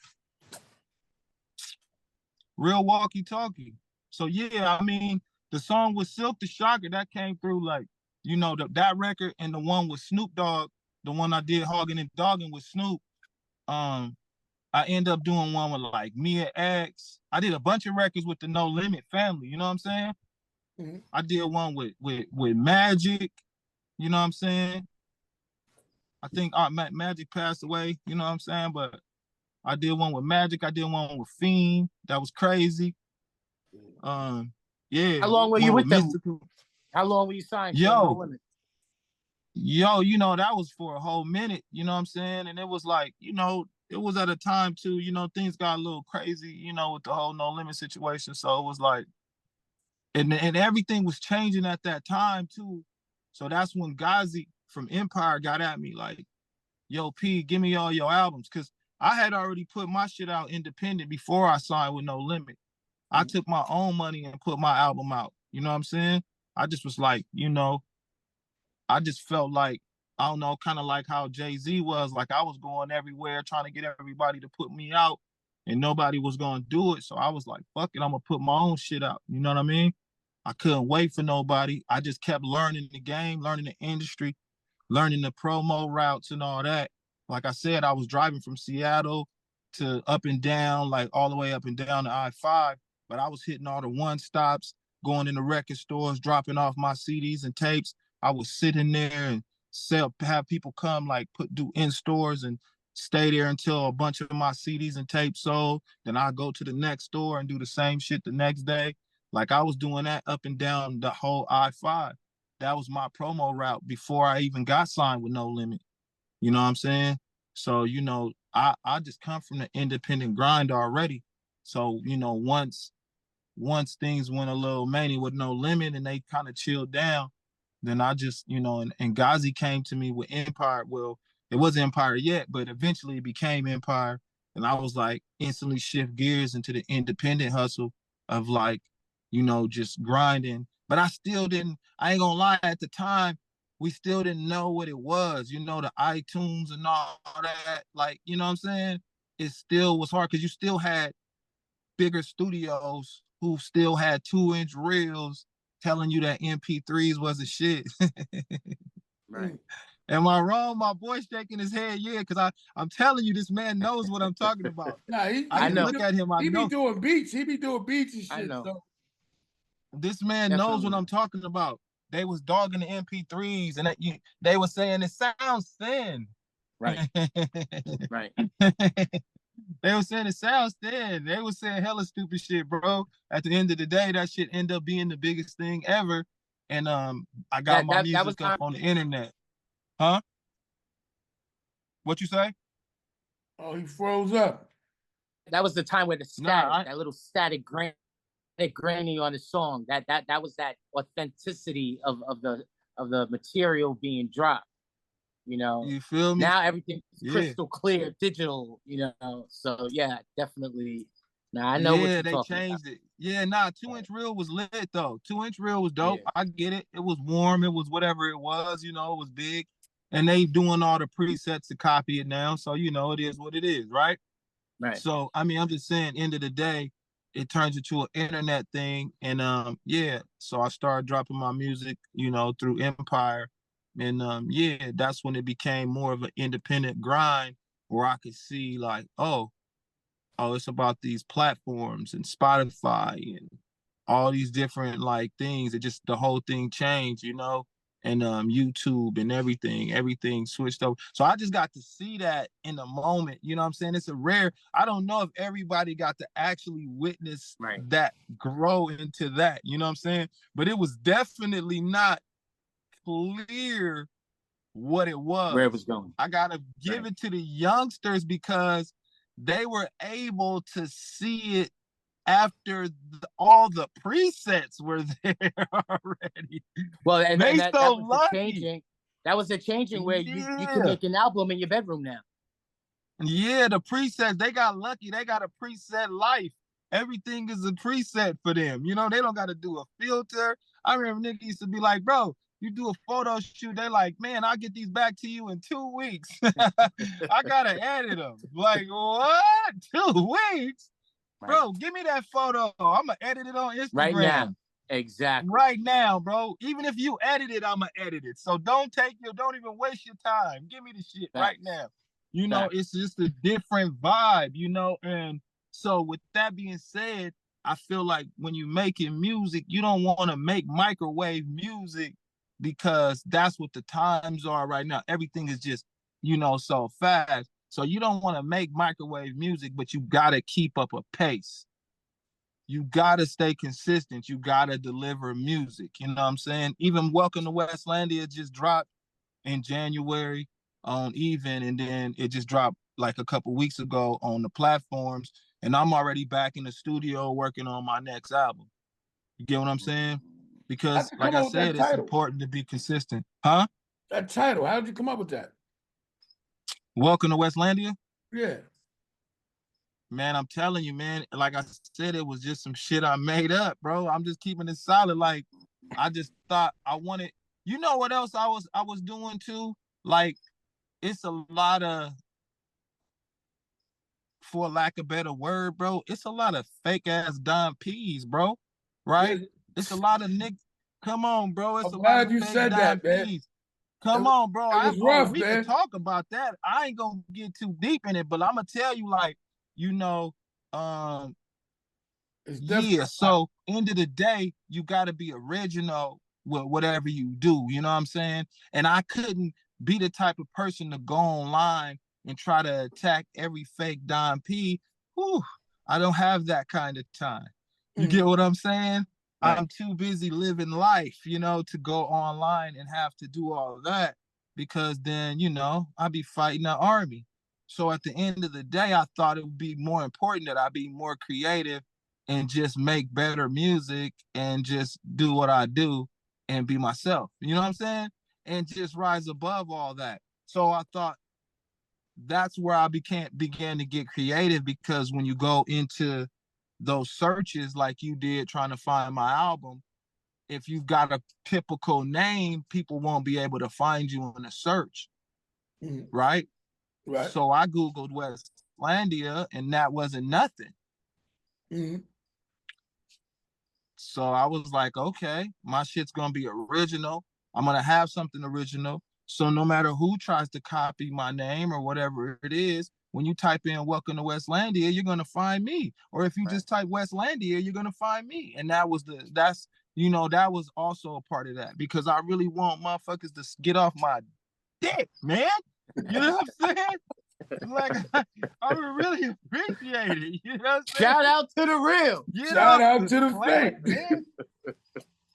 Real walkie talkie. So yeah, I mean, the song with Silk the Shocker that came through like, you know, that record and the one with Snoop Dogg, the one I did Hogging and Dogging with Snoop. I end up doing one with like Mia X. I did a bunch of records with the No Limit family. You know what I'm saying? Mm-hmm. I did one with Magic. You know what I'm saying? I think Magic passed away. You know what I'm saying? But I did one with Magic. I did one with Fiend. That was crazy. Yeah. How long were you with them? Mystical. How long were you signed? No Limit? Yo, you know, that was for a whole minute. You know what I'm saying? And it was like, you know, it was at a time too, you know, things got a little crazy, you know, with the whole No Limit situation. So it was like, and everything was changing at that time too. So that's when Ghazi from Empire got at me like, yo, P, give me all your albums. Cause I had already put my shit out independent before I signed with No Limit. I took my own money and put my album out. You know what I'm saying? I just was like, you know, I just felt like, I don't know, kind of like how Jay-Z was. Like I was going everywhere trying to get everybody to put me out and nobody was going to do it. So I was like, fuck it, I'm going to put my own shit out. You know what I mean? I couldn't wait for nobody. I just kept learning the game, learning the industry, learning the promo routes and all that. Like I said, I was driving from Seattle to up and down, like all the way up and down to I-5, but I was hitting all the one stops, going in the record stores, dropping off my CDs and tapes. I was sitting there and have people come like do in stores and stay there until a bunch of my CDs and tapes sold. Then I go to the next store and do the same shit the next day. Like I was doing that up and down the whole I-5. That was my promo route before I even got signed with No Limit. You know what I'm saying? So, you know, I just come from the independent grind already. So, you know, once things went a little mania with No Limit and they kind of chilled down, then I just, you know, and Ghazi came to me with Empire. Well, it wasn't Empire yet, but eventually it became Empire. And I was like instantly shift gears into the independent hustle of like, you know, just grinding. But I ain't gonna lie, at the time, we still didn't know what it was, you know, the iTunes and all that. Like, you know what I'm saying? It still was hard because you still had bigger studios who still had 2-inch reels telling you that MP3s was a shit. Right. Am I wrong? My boy shaking his head, yeah, because I'm telling you, this man knows what I'm talking about. Nah, I know. Look at him, I he know. be doing beats. He be doing beats and shit. I know. So. This man knows what I'm talking about. They was dogging the MP3s and they were saying it sounds thin. Right. Right. They were saying it sounds thin. They were saying hella stupid shit, bro. At the end of the day, that shit ended up being the biggest thing ever. And I got my music up on the internet. Huh? What you say? Oh, he froze up. That was the time where the static, that little static grainy on the song, that was that authenticity of the material being dropped. You know, you feel me? Now everything's crystal clear, digital. You know, so yeah, definitely. Now I know what you're talking changed about. it. Yeah, 2-inch reel was lit though. 2-inch reel was dope. Yeah. I get it. It was warm. It was whatever it was. You know, it was big, and they doing all the presets to copy it now. So you know, it is what it is, right? Right. So I mean, I'm just saying, end of the day, it turns into an internet thing, and yeah. So I started dropping my music, you know, through Empire. And yeah, that's when it became more of an independent grind where I could see like, oh, it's about these platforms and Spotify and all these different like things. It just, the whole thing changed, you know, and YouTube and everything switched over. So I just got to see that in the moment, you know what I'm saying? It's a rare, I don't know if everybody got to actually witness that grow into that, you know what I'm saying? But it was definitely not clear what it was, where it was going. I gotta give it to the youngsters because they were able to see it after all the presets were there already. Well, and they that was the changing. That was the changing where you can make an album in your bedroom now. Yeah, the presets, they got lucky. They got a preset life. Everything is a preset for them. You know, they don't got to do a filter. I remember niggas used to be like, bro, you do a photo shoot. They like, man, I'll get these back to you in 2 weeks. I got to edit them. Like, what? 2 weeks? Right. Bro, give me that photo. I'm going to edit it on Instagram. Right now. Exactly. Right now, bro. Even if you edit it, I'm going to edit it. So don't even waste your time. Give me the shit right now. You know, it's just a different vibe, you know? And so with that being said, I feel like when you're making music, you don't want to make microwave music because that's what the times are right now. Everything is just, you know, so fast. So you don't want to make microwave music, but you got to keep up a pace. You got to stay consistent. You got to deliver music. You know what I'm saying? Even Welcome to Westlandia just dropped in January on Even, and then it just dropped like a couple weeks ago on the platforms, and I'm already back in the studio working on my next album. You get what I'm saying? Because like I said, it's important to be consistent. Huh? That title, how did you come up with that? Welcome to Westlandia? Yeah. Man, I'm telling you, man, like I said, it was just some shit I made up, bro. I'm just keeping it solid. Like, I just thought I wanted, you know what else I was doing too? Like, it's a lot of, for lack of a better word, bro, it's a lot of fake ass Don P's, bro. Right? It's a lot of niggas. Come on, bro. It's a lot of fake Don P's. Come on, bro. We can talk about that. I ain't gonna get too deep in it, but I'm gonna tell you, like, you know, yeah. So end of the day, you gotta be original with whatever you do. You know what I'm saying? And I couldn't be the type of person to go online and try to attack every fake Don P. Whew, I don't have that kind of time. You get what I'm saying? Right. I'm too busy living life, you know, to go online and have to do all of that, because then, you know, I'd be fighting the army. So at the end of the day, I thought it would be more important that I be more creative and just make better music and just do what I do and be myself. You know what I'm saying? And just rise above all that. So I thought that's where I began to get creative, because when you go into those searches like you did trying to find my album, if you've got a typical name, people won't be able to find you in a search. Right? Right. So I Googled Westlandia and that wasn't nothing. So I was like, okay, my shit's gonna be original. I'm gonna have something original. So no matter who tries to copy my name or whatever it is, when you type in Welcome to Westlandia, you're gonna find me. Or if you just type Westlandia, you're gonna find me. And that was that was also a part of that, because I really want motherfuckers to get off my dick, man. You know what I'm saying? Like, I would really appreciate it. You know what I'm saying? Shout out to the real. Shout out to the fake. Man.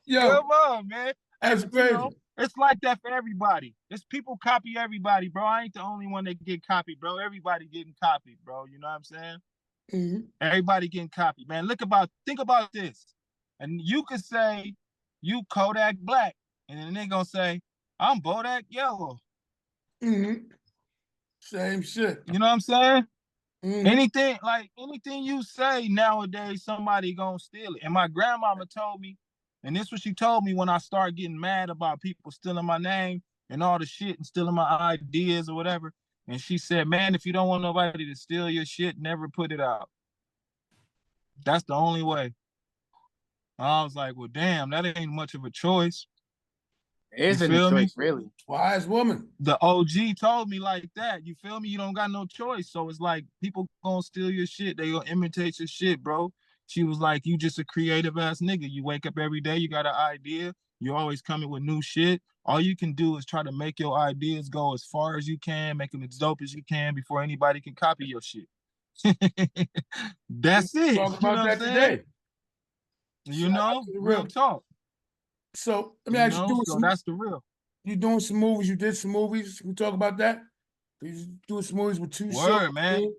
Yo, come on, man. That's crazy. You know, it's like that for everybody. It's people copy everybody, bro. I ain't the only one that get copied, bro. Everybody getting copied, bro. You know what I'm saying? Everybody getting copied, man. Think about this. And you could say you Kodak Black, and then they gonna say, I'm Bodak Yellow. Same shit. You know what I'm saying? Anything you say nowadays, somebody gonna steal it. And my grandmama told me, and this is what she told me when I started getting mad about people stealing my name and all the shit and stealing my ideas or whatever. And she said, man, if you don't want nobody to steal your shit, never put it out. That's the only way. I was like, well, damn, that ain't much of a choice. It isn't a choice, really. Wise woman. The OG told me like that. You feel me? You don't got no choice. So it's like people gonna steal your shit. They gonna imitate your shit, bro. She was like, you just a creative ass nigga. You wake up every day, you got an idea. You're always coming with new shit. All you can do is try to make your ideas go as far as you can, make them as dope as you can before anybody can copy your shit. That's it. Talk about that today. You know, real talk. So let me ask you, so that's the real. You doing some movies? You did some movies. We talk about that. You doing some movies with two shows, man.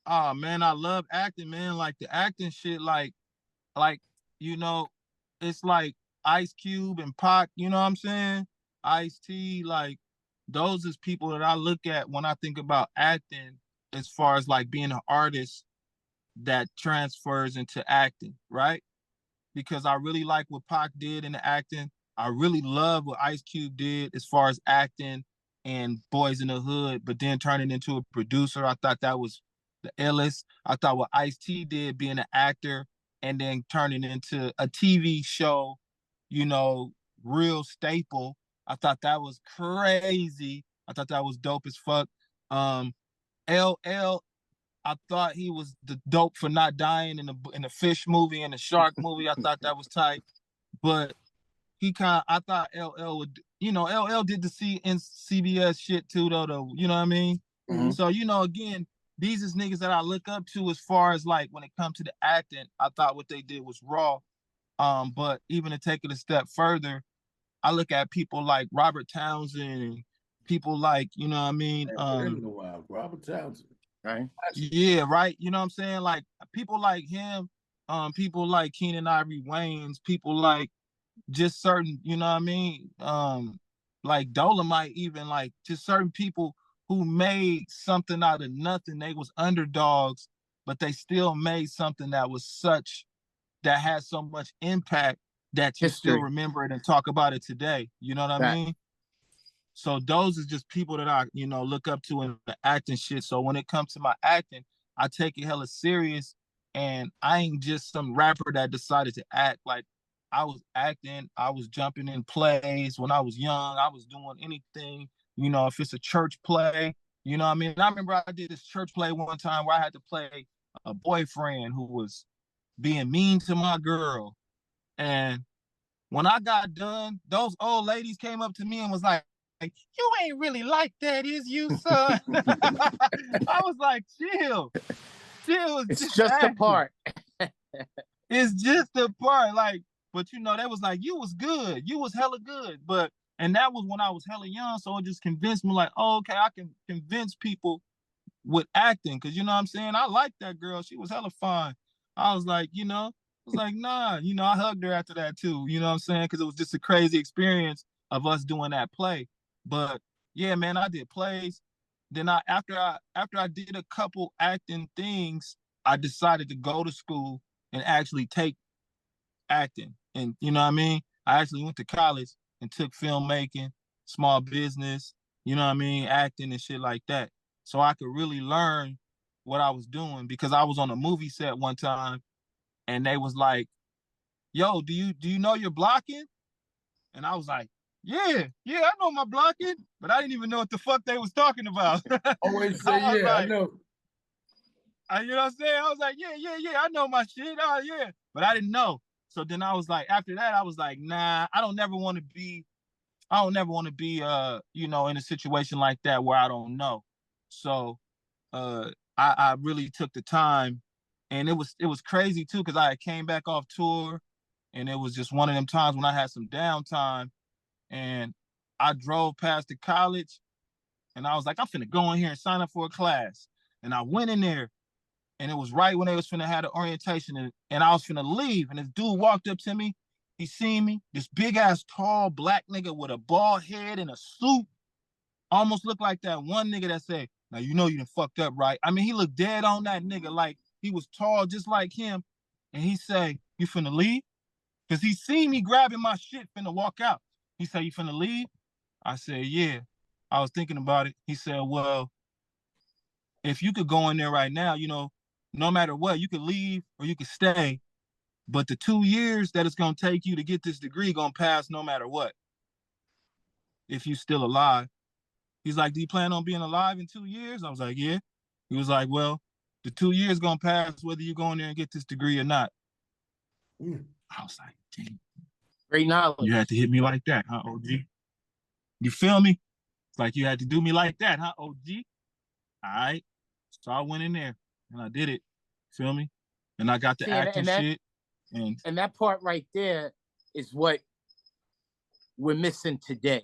Oh man, I love acting, man. Like the acting shit, like you know, it's like Ice Cube and Pac. You know what I'm saying? Ice-T, like those is people that I look at when I think about acting, as far as like being an artist that transfers into acting, right? Because I really like what Pac did in the acting. I really love what Ice Cube did as far as acting and Boys in the Hood, but then turning into a producer, I thought that was the illest. I thought what Ice-T did being an actor and then turning into a TV show, you know, real staple. I thought that was crazy. I thought that was dope as fuck. LL, I thought he was the dope for not dying in the fish movie and the shark movie. I thought that was tight. But I thought LL would, LL did the CBS shit too, though, you know what I mean? Mhm. So, again, these is niggas that I look up to as far as like when it comes to the acting. I thought what they did was raw. But even to take it a step further, I look at people like Robert Townsend and people like, you know what I mean? In a while, Robert Townsend. Right. Yeah, right. You know what I'm saying? Like people like him, people like Keenan Ivory Wayans, people like just certain, you know what I mean? Like Dolomite, even like just certain people who made something out of nothing. They was underdogs, but they still made something that had so much impact that you still History. remember it and talk about it today. You know what I Right. mean? So those are just people that I, look up to in the acting shit. So when it comes to my acting, I take it hella serious. And I ain't just some rapper that decided to act. Like I was acting, I was jumping in plays when I was young. I was doing anything, if it's a church play, you know what I mean? And I remember I did this church play one time where I had to play a boyfriend who was being mean to my girl. And when I got done, those old ladies came up to me and was like, you ain't really like that, is you, son? I was like, chill. It's just a part. It's just a part. Like, but they was like, you was good. You was hella good. And that was when I was hella young. So it just convinced me like, oh, okay, I can convince people with acting. Cause you know what I'm saying? I liked that girl. She was hella fine. I was like, nah, I hugged her after that too. You know what I'm saying? Cause it was just a crazy experience of us doing that play. But yeah, man, I did plays. Then after I did a couple acting things, I decided to go to school and actually take acting. And you know what I mean? I actually went to college and took filmmaking, small business, you know what I mean, acting and shit like that. So I could really learn what I was doing because I was on a movie set one time and they was like, yo, do you know you're blocking? And I was like, yeah, I know my blocking, but I didn't even know what the fuck they was talking about. Always say, I was yeah, I like, know. you know what I'm saying? I was like, yeah, I know my shit. Oh, yeah. But I didn't know. So then I was like, after that, I was like, nah, I don't never want to be, in a situation like that where I don't know. So I really took the time and it was crazy too, because I came back off tour and it was just one of them times when I had some downtime and I drove past the college and I was like, I'm finna go in here and sign up for a class. And I went in there and it was right when they was finna have the orientation and I was finna leave. And this dude walked up to me. He seen me, this big ass tall black nigga with a bald head and a suit. Almost looked like that one nigga that said, now you know you done fucked up, right? I mean, he looked dead on that nigga like he was tall just like him. And he say, you finna leave? Because he seen me grabbing my shit finna walk out. He said, you finna leave? I said, yeah. I was thinking about it. He said, well, if you could go in there right now, no matter what, you could leave or you could stay. But the 2 years that it's gonna take you to get this degree gonna pass no matter what. If you still alive. He's like, do you plan on being alive in 2 years? I was like, yeah. He was like, well, the 2 years gonna pass whether you go in there and get this degree or not. I was like, damn. Great knowledge. You had to hit me like that, huh, OG? You feel me? It's like you had to do me like that, huh, OG? All right. So I went in there and I did it. Feel me? And I got the acting shit. And that part right there is what we're missing today.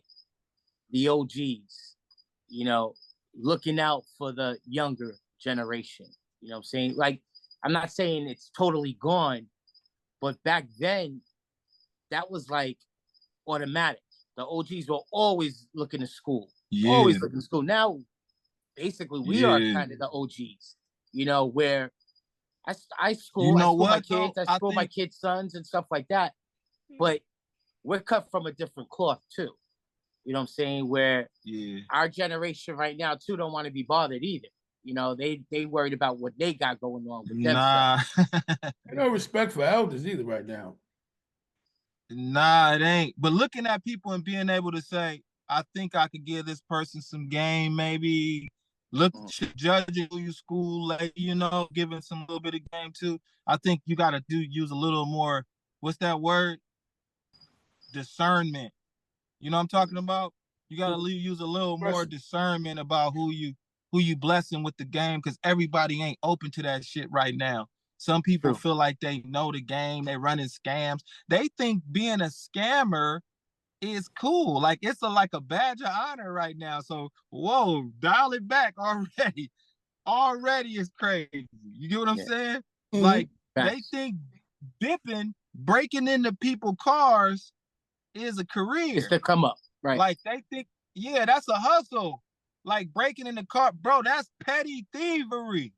The OGs, looking out for the younger generation. You know what I'm saying? Like, I'm not saying it's totally gone, but back then, that was like automatic. The OGs were always looking to school. Yeah, Always looking school. Now, basically, we are yeah. kind of the OGs. You know, where I You school, I know school my what though? kids, I I school my think kids' sons and stuff like that. But we're cut from a different cloth too. You know what I'm saying? Where yeah. our generation right now too don't want to be bothered either. You know, they worried about what they got going on with themselves. Nah. Ain't no respect for elders either right now. Nah, it ain't. But looking at people and being able to say, I think I could give this person some game, maybe look judging who you school, like, you know, giving some little bit of game too. I think you gotta use a little more, what's that word? Discernment. You know what I'm talking about? You gotta use a little more discernment about who you blessing with the game, because everybody ain't open to that shit right now. Some people True. feel like they know the game, they running scams. They think being a scammer is cool. Like it's like a badge of honor right now. So whoa, dial it back already. Already is crazy. You get what I'm Yeah. saying? Mhm. Like they think dipping, breaking into people's cars is a It's career. to come up. Right. Like they think, yeah, that's a hustle. Like breaking in the car, bro, that's petty thievery.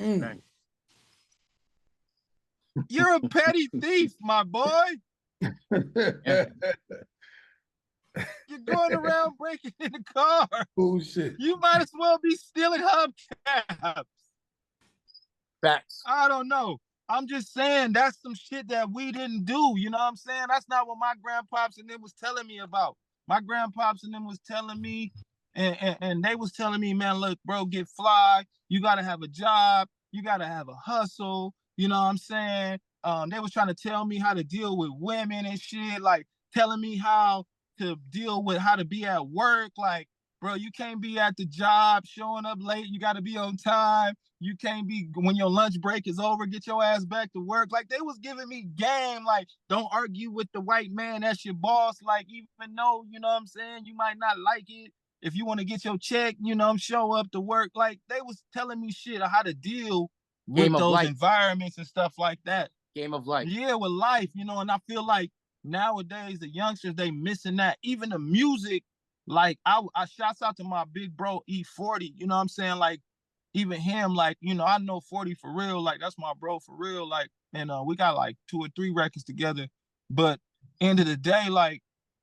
Right. You're a petty thief, my boy. You're going around breaking in the car. Bullshit. You might as well be stealing hubcaps. Facts. I don't know. I'm just saying that's some shit that we didn't do. You know what I'm saying? That's not what my grandpops and them was telling me about. My grandpops and them was telling me, and they was telling me, man, look, bro, get fly. You gotta have a job. You gotta have a hustle. You know what I'm saying? They was trying to tell me how to deal with women and shit, like telling me how to deal with how to be at work. Like, bro, you can't be at the job showing up late. You gotta be on time. You can't be, when your lunch break is over, get your ass back to work. Like they was giving me game, like don't argue with the white man, that's your boss. Like even though, you know what I'm saying, you might not like it, if you want to get your check, you know, show up to work. Like they was telling me shit on how to deal with Game of those life. environments and stuff like that. Game of life. Yeah, with life, you know, and I feel like nowadays the youngsters, they missing that. Even the music, like I shouts out to my big bro E40, you know what I'm saying? Like even him, like, you know, I know 40 for real, like that's my bro for real, like, and we got like 2 or 3 records together. But end of the day, like,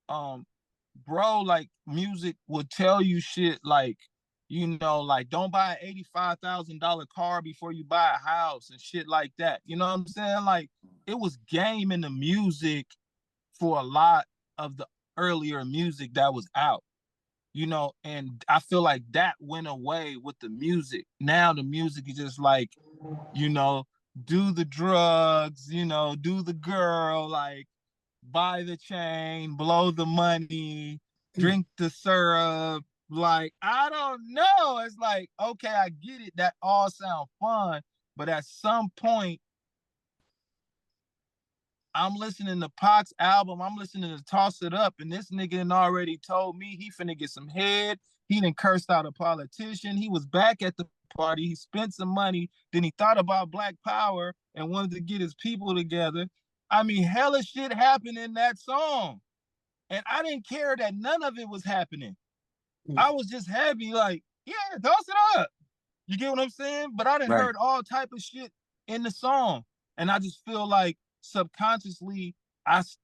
bro, like music will tell you shit like, you know, like don't buy an $85,000 car before you buy a house and shit like that. You know what I'm saying? Like it was game in the music for a lot of the earlier music that was out, you know, and I feel like that went away with the music. Now the music is just like, you know, do the drugs, you know, do the girl, like buy the chain, blow the money, drink the syrup. Like, I don't know. It's like, okay, I get it. That all sound fun. But at some point, I'm listening to Pac's album. I'm listening to Toss It Up. And this nigga done already told me he finna get some head. He done cursed out a politician. He was back at the party. He spent some money. Then he thought about Black Power and wanted to get his people together. I mean, hella shit happened in that song. And I didn't care that none of it was happening. I was just happy, like, yeah, toss it up. You get what I'm saying? But I done heard all type of shit in the song. And I just feel like subconsciously,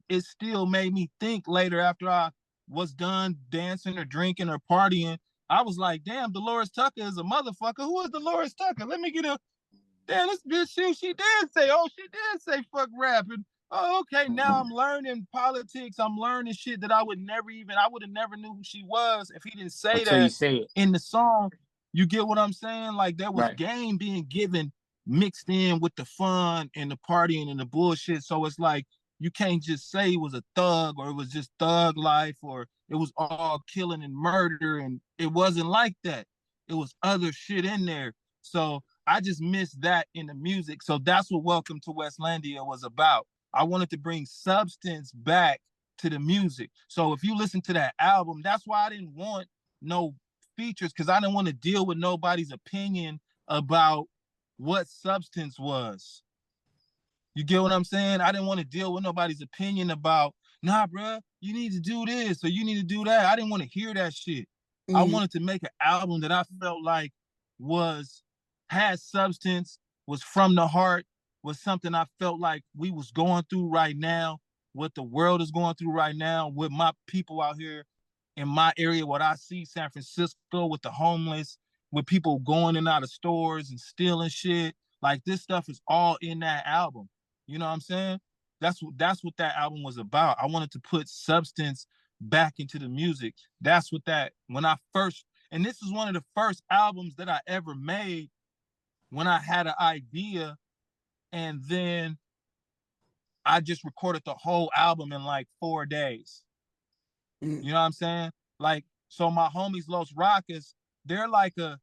it still made me think later after I was done dancing or drinking or partying. I was like, damn, Dolores Tucker is a motherfucker. Who is Dolores Tucker? Let me get a, damn, this bitch, she did say, oh, she did say fuck rapping. Oh, okay, now I'm learning politics. I'm learning shit that I would have never knew who she was if he didn't say Until you that say it. in the song. You get what I'm saying? Like there was game being given mixed in with the fun and the partying and the bullshit. So it's like, you can't just say it was a thug or it was just thug life or it was all killing and murder. And it wasn't like that. It was other shit in there. So I just missed that in the music. So that's what Welcome to Westlandia was about. I wanted to bring substance back to the music. So if you listen to that album, that's why I didn't want no features, because I didn't want to deal with nobody's opinion about what substance was. You get what I'm saying? I didn't want to deal with nobody's opinion about, nah, bro, you need to do this or you need to do that. I didn't want to hear that shit. I wanted to make an album that I felt like had substance, was from the heart, was something I felt like we was going through right now, what the world is going through right now, with my people out here in my area, what I see, San Francisco, with the homeless, with people going in and out of stores and stealing shit. Like, this stuff is all in that album. You know what I'm saying? That's what that album was about. I wanted to put substance back into the music. That's what and this is one of the first albums that I ever made when I had an idea, and then I just recorded the whole album in like 4 days. You know what I'm saying? Like, so my homies Los Rockets, they're like a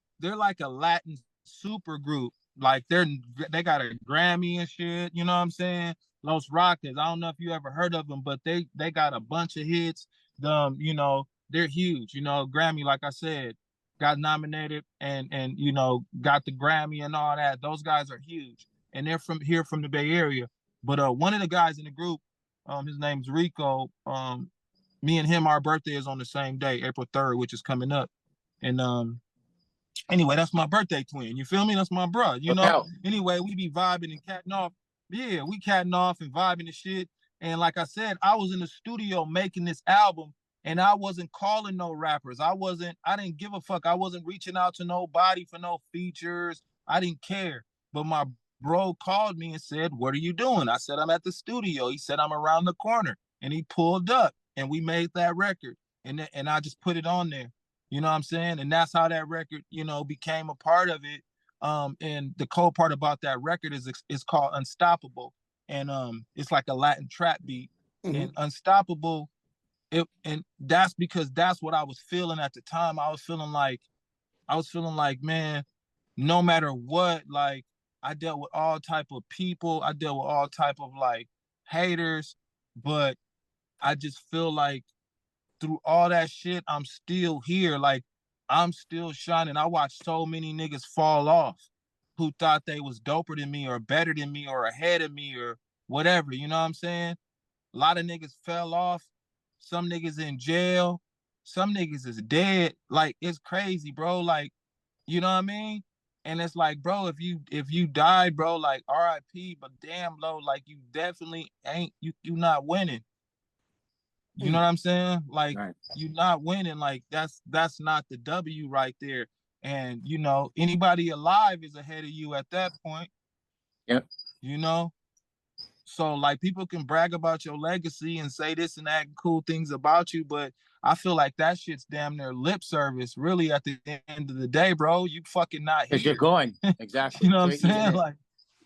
Latin super group. Like, they got a Grammy and shit. You know what I'm saying? Los Rockets. I don't know if you ever heard of them, but they got a bunch of hits. You know, they're huge. You know, Grammy, like I said, got nominated and you know, got the Grammy and all that. Those guys are huge, and they're from the Bay Area. But one of the guys in the group, his name's Rico. Me and him, our birthday is on the same day, April 3rd, which is coming up. And anyway, that's my birthday twin. You feel me? That's my bro. You know. Anyway, we be vibing and catting off. Yeah, we catting off and vibing and shit. And like I said, I was in the studio making this album, and I wasn't calling no rappers. I didn't give a fuck. I wasn't reaching out to nobody for no features. I didn't care. But my bro called me and said, "What are you doing?" I said, "I'm at the studio." He said, "I'm around the corner." And he pulled up, and we made that record. And I just put it on there. You know what I'm saying? And that's how that record, you know, became a part of it. And the cool part about that record is it's called Unstoppable. And it's like a Latin trap beat. And Unstoppable, and that's because that's what I was feeling at the time. I was feeling like, man, no matter what, like, I dealt with all type of people. I dealt with all type of like haters, but I just feel like through all that shit, I'm still here. Like, I'm still shining. I watched so many niggas fall off who thought they was doper than me or better than me or ahead of me or whatever. You know what I'm saying? A lot of niggas fell off. Some niggas in jail. Some niggas is dead. Like, it's crazy, bro. Like, you know what I mean? And it's like, bro, if you die, bro, like, RIP, but damn, bro, like, you definitely ain't, you not winning. You know what I'm saying? Like, you're not winning. Like, that's not the W right there. And, you know, anybody alive is ahead of you at that point. Yep. You know? So, like, people can brag about your legacy and say this and that cool things about you, but I feel like that shit's damn near lip service. Really, at the end of the day, bro, you fucking not here. Because you're going. Exactly. You know what I'm saying? Like,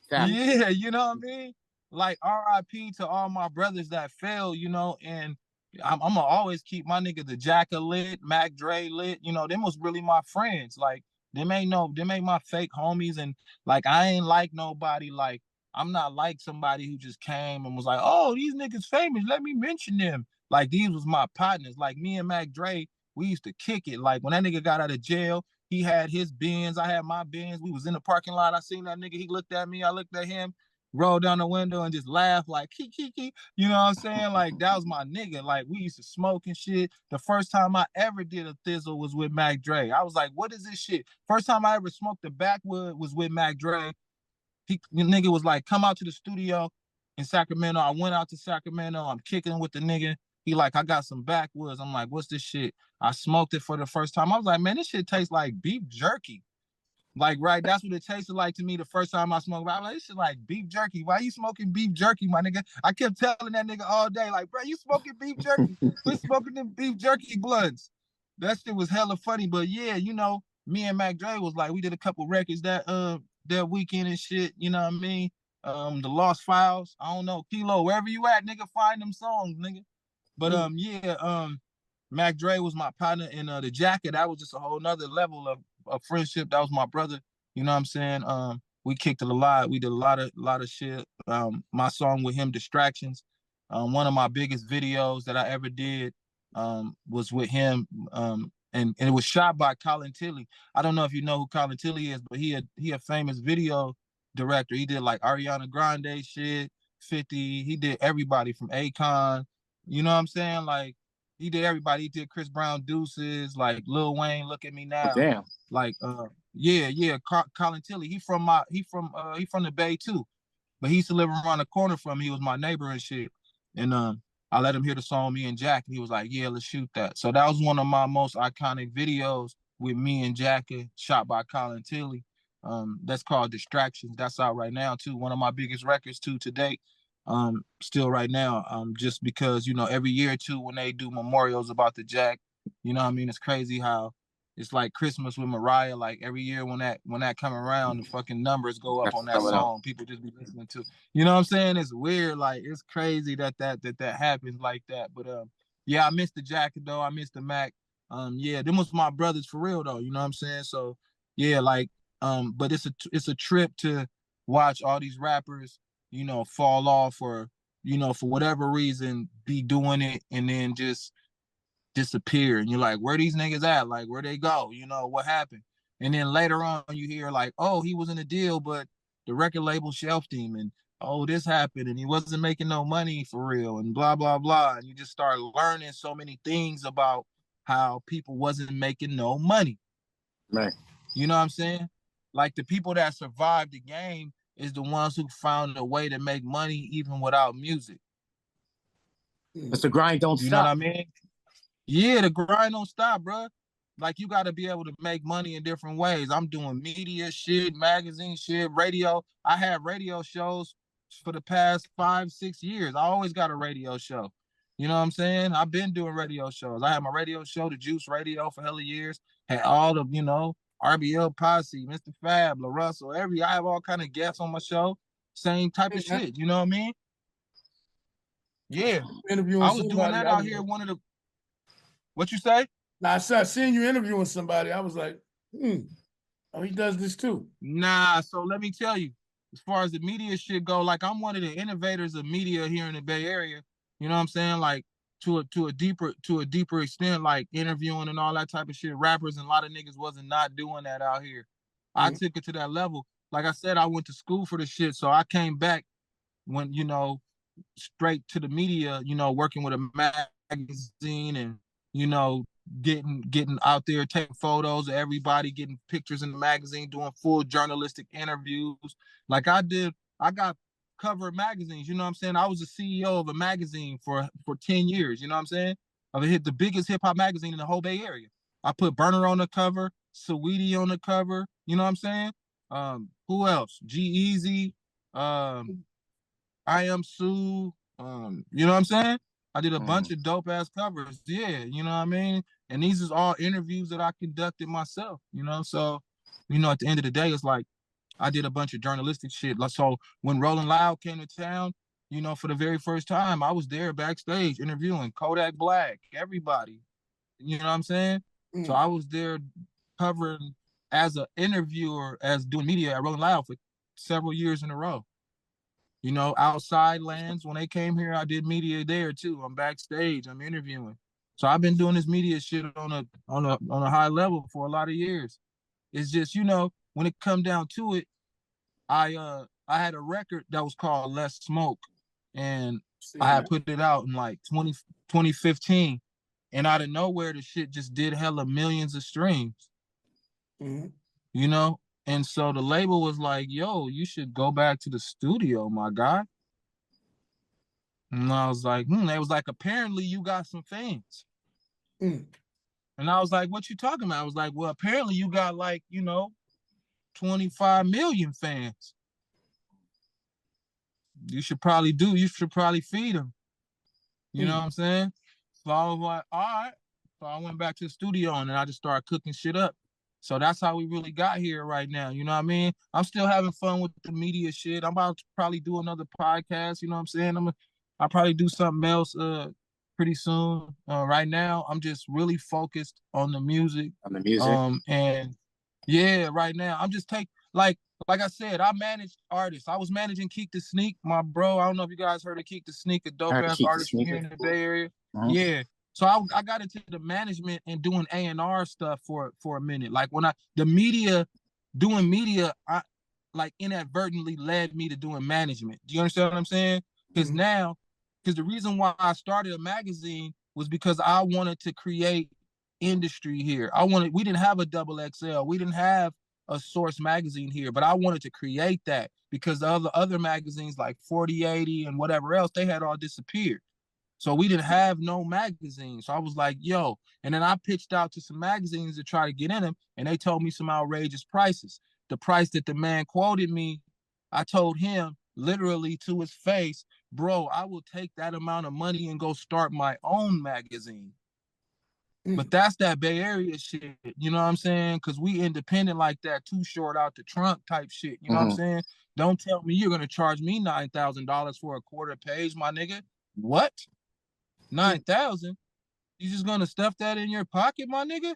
Facts. yeah, you know what I mean? Like, RIP to all my brothers that fell, you know, and I'm gonna always keep my nigga the Jacka lit, Mac Dre lit. You know, them was really my friends. Like, them ain't my fake homies. And like, I ain't like nobody. Like, I'm not like somebody who just came and was like, "Oh, these niggas famous, let me mention them." Like, these was my partners. Like, me and Mac Dre, we used to kick it. Like, when that nigga got out of jail, he had his Benz, I had my Benz. We was in the parking lot. I seen that nigga. He looked at me. I looked at him. Rolled down the window and just laughed like kiki. You know what I'm saying? Like, that was my nigga. Like, we used to smoke and shit. The first time I ever did a thizzle was with Mac Dre. I was like, what is this shit? First time I ever smoked a backwood was with Mac Dre. The nigga was like, come out to the studio in Sacramento. I went out to Sacramento. I'm kicking with the nigga. He like, I got some backwoods. I'm like, what's this shit? I smoked it for the first time. I was like, man, this shit tastes like beef jerky. Like, right, that's what it tasted like to me the first time I smoked. I'm like, this shit like beef jerky. Why you smoking beef jerky, my nigga? I kept telling that nigga all day, like, bro, you smoking beef jerky? Quit smoking them beef jerky blunts. That shit was hella funny. But yeah, you know, me and Mac Dre was like, we did a couple records that weekend and shit. You know what I mean? The Lost Files. I don't know, Kilo, wherever you at, nigga, find them songs, nigga. But Mac Dre was my partner in the Jacket. That was just a whole nother level of friendship. That was my brother. You know what I'm saying? We kicked it a lot. We did a lot of shit. My song with him, Distractions. One of my biggest videos that I ever did was with him. And it was shot by Colin Tilley. I don't know if you know who Colin Tilley is, but he a famous video director. He did like Ariana Grande shit, 50. He did everybody from Akon. You know what I'm saying? Like, He did everybody. He did Chris Brown, Deuces, like Lil Wayne, Look at Me Now. Oh, damn. Like yeah, Colin Tilley. He from the Bay too, but he used to live around the corner from me. He was my neighbor and shit. And I let him hear the song Me and Jack, and he was like, "Yeah, let's shoot that." So that was one of my most iconic videos with me and Jacka, shot by Colin Tilley. That's called Distractions. That's out right now too. One of my biggest records too to date. Still right now. Just because, you know, every year or two when they do memorials about the Jack, you know what I mean? It's crazy how it's like Christmas with Mariah. Like every year when that come around, the fucking numbers go up on that song. People just be listening to. You know what I'm saying? It's weird. Like it's crazy that happens like that. But yeah, I miss the Jacket though. I miss the Mac. Yeah, them was my brothers for real though. You know what I'm saying? So yeah, like but it's a trip to watch all these rappers, you know, fall off or, you know, for whatever reason be doing it and then just disappear. And you're like, where these niggas at? Like, where they go? You know, what happened? And then later on you hear like, oh, he was in a deal, but the record label shelved him, and oh, this happened and he wasn't making no money for real, and blah, blah, blah. And you just start learning so many things about how people wasn't making no money. Right. You know what I'm saying? Like the people that survived the game is the ones who found a way to make money even without music. But the grind don't stop. You know what I mean? Yeah, the grind don't stop, bro. Like you got to be able to make money in different ways. I'm doing media shit, magazine shit, radio. I had radio shows for the past 5-6 years. I always got a radio show. You know what I'm saying? I've been doing radio shows. I had my radio show, The Juice Radio, for hella years. Had all the, you know, RBL Posse, Mr. Fab, La Russell, I have all kind of guests on my show. Same type of shit. You know what I mean? Yeah. I was doing that out here. One of the, what you say? Now I seen you interviewing somebody. I was like, oh, he does this too. Nah, so let me tell you, as far as the media shit go, like I'm one of the innovators of media here in the Bay Area. You know what I'm saying? Like to a deeper extent, like interviewing and all that type of shit. Rappers and a lot of niggas wasn't not doing that out here. I took it to that level. Like I said, I went to school for the shit, so I came back when, you know, straight to the media, you know, working with a magazine and, you know, getting out there, taking photos of everybody, getting pictures in the magazine, doing full journalistic interviews. Like I got cover magazines, you know what I'm saying? I was the CEO of a magazine for 10 years, you know what I'm saying? I hit the biggest hip hop magazine in the whole Bay Area. I put Burner on the cover, Saweetie on the cover, you know what I'm saying? Who else? G-Eazy, I Am Sue, you know what I'm saying? I did a bunch of dope ass covers. Yeah, you know what I mean? And these is all interviews that I conducted myself, you know? So, you know, at the end of the day, it's like I did a bunch of journalistic shit. So when Rolling Loud came to town, you know, for the very first time, I was there backstage interviewing Kodak Black, everybody. You know what I'm saying? So I was there covering as an interviewer, as doing media at Rolling Loud for several years in a row. You know, Outside Lands, when they came here, I did media there too. I'm backstage, I'm interviewing. So I've been doing this media shit on a high level for a lot of years. It's just, you know, when it come down to it, I had a record that was called Less Smoke, and I had put it out in like 2015, and out of nowhere the shit just did hella millions of streams. You know? And so the label was like, yo, you should go back to the studio, my guy. And I was like, They was like, apparently you got some fans. And I was like, what you talking about? I was like, well, apparently you got like, you know, 25 million fans. You should probably feed them. You know what I'm saying? So I was like, all right. So I went back to the studio and then I just started cooking shit up. So that's how we really got here right now. You know what I mean? I'm still having fun with the media shit. I'm about to probably do another podcast. You know what I'm saying? I'll probably do something else pretty soon. Right now, I'm just really focused on the music. And yeah, right now, I'm just like I said, I managed artists. I was managing Keek the Sneak, my bro. I don't know if you guys heard of Keek the Sneak, a dope-ass artist from here in the Bay Area. Yeah. So I got into the management and doing A&R stuff for a minute. Like when doing media, I like inadvertently led me to doing management. Do you understand what I'm saying? Because the reason why I started a magazine was because I wanted to create industry here. We didn't have a double XL. We didn't have a Source magazine here, but I wanted to create that because the other magazines like 4080 and whatever else, they had all disappeared. So we didn't have no magazine. So I was like, yo, and then I pitched out to some magazines to try to get in them, and they told me some outrageous prices. The price that the man quoted me, I told him literally to his face, bro, I will take that amount of money and go start my own magazine. But that's that Bay Area shit, you know what I'm saying? Because we independent like that, too short out the trunk type shit, you know what I'm saying? Don't tell me you're going to charge me $9,000 for a quarter page, my nigga. What? 9,000? You just going to stuff that in your pocket, my nigga?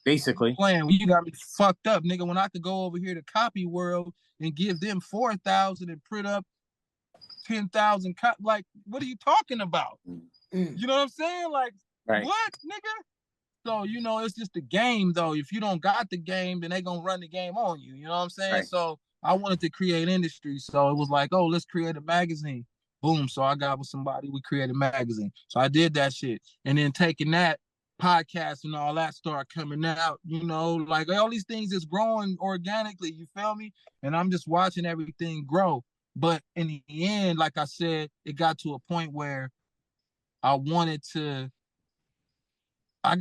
Basically. Playing, you got me fucked up, nigga, when I could go over here to Copy World and give them 4,000 and print up 10,000. Like, what are you talking about? You know what I'm saying? Like, right. What, nigga? So, you know, it's just the game, though. If you don't got the game, then they gonna run the game on you. You know what I'm saying? Right. So I wanted to create industry. So it was like, oh, let's create a magazine. Boom. So I got with somebody, we created a magazine. So I did that shit. And then taking that podcast and all that started coming out, you know, like all these things is growing organically, you feel me? And I'm just watching everything grow. But in the end, like I said, it got to a point where I wanted to I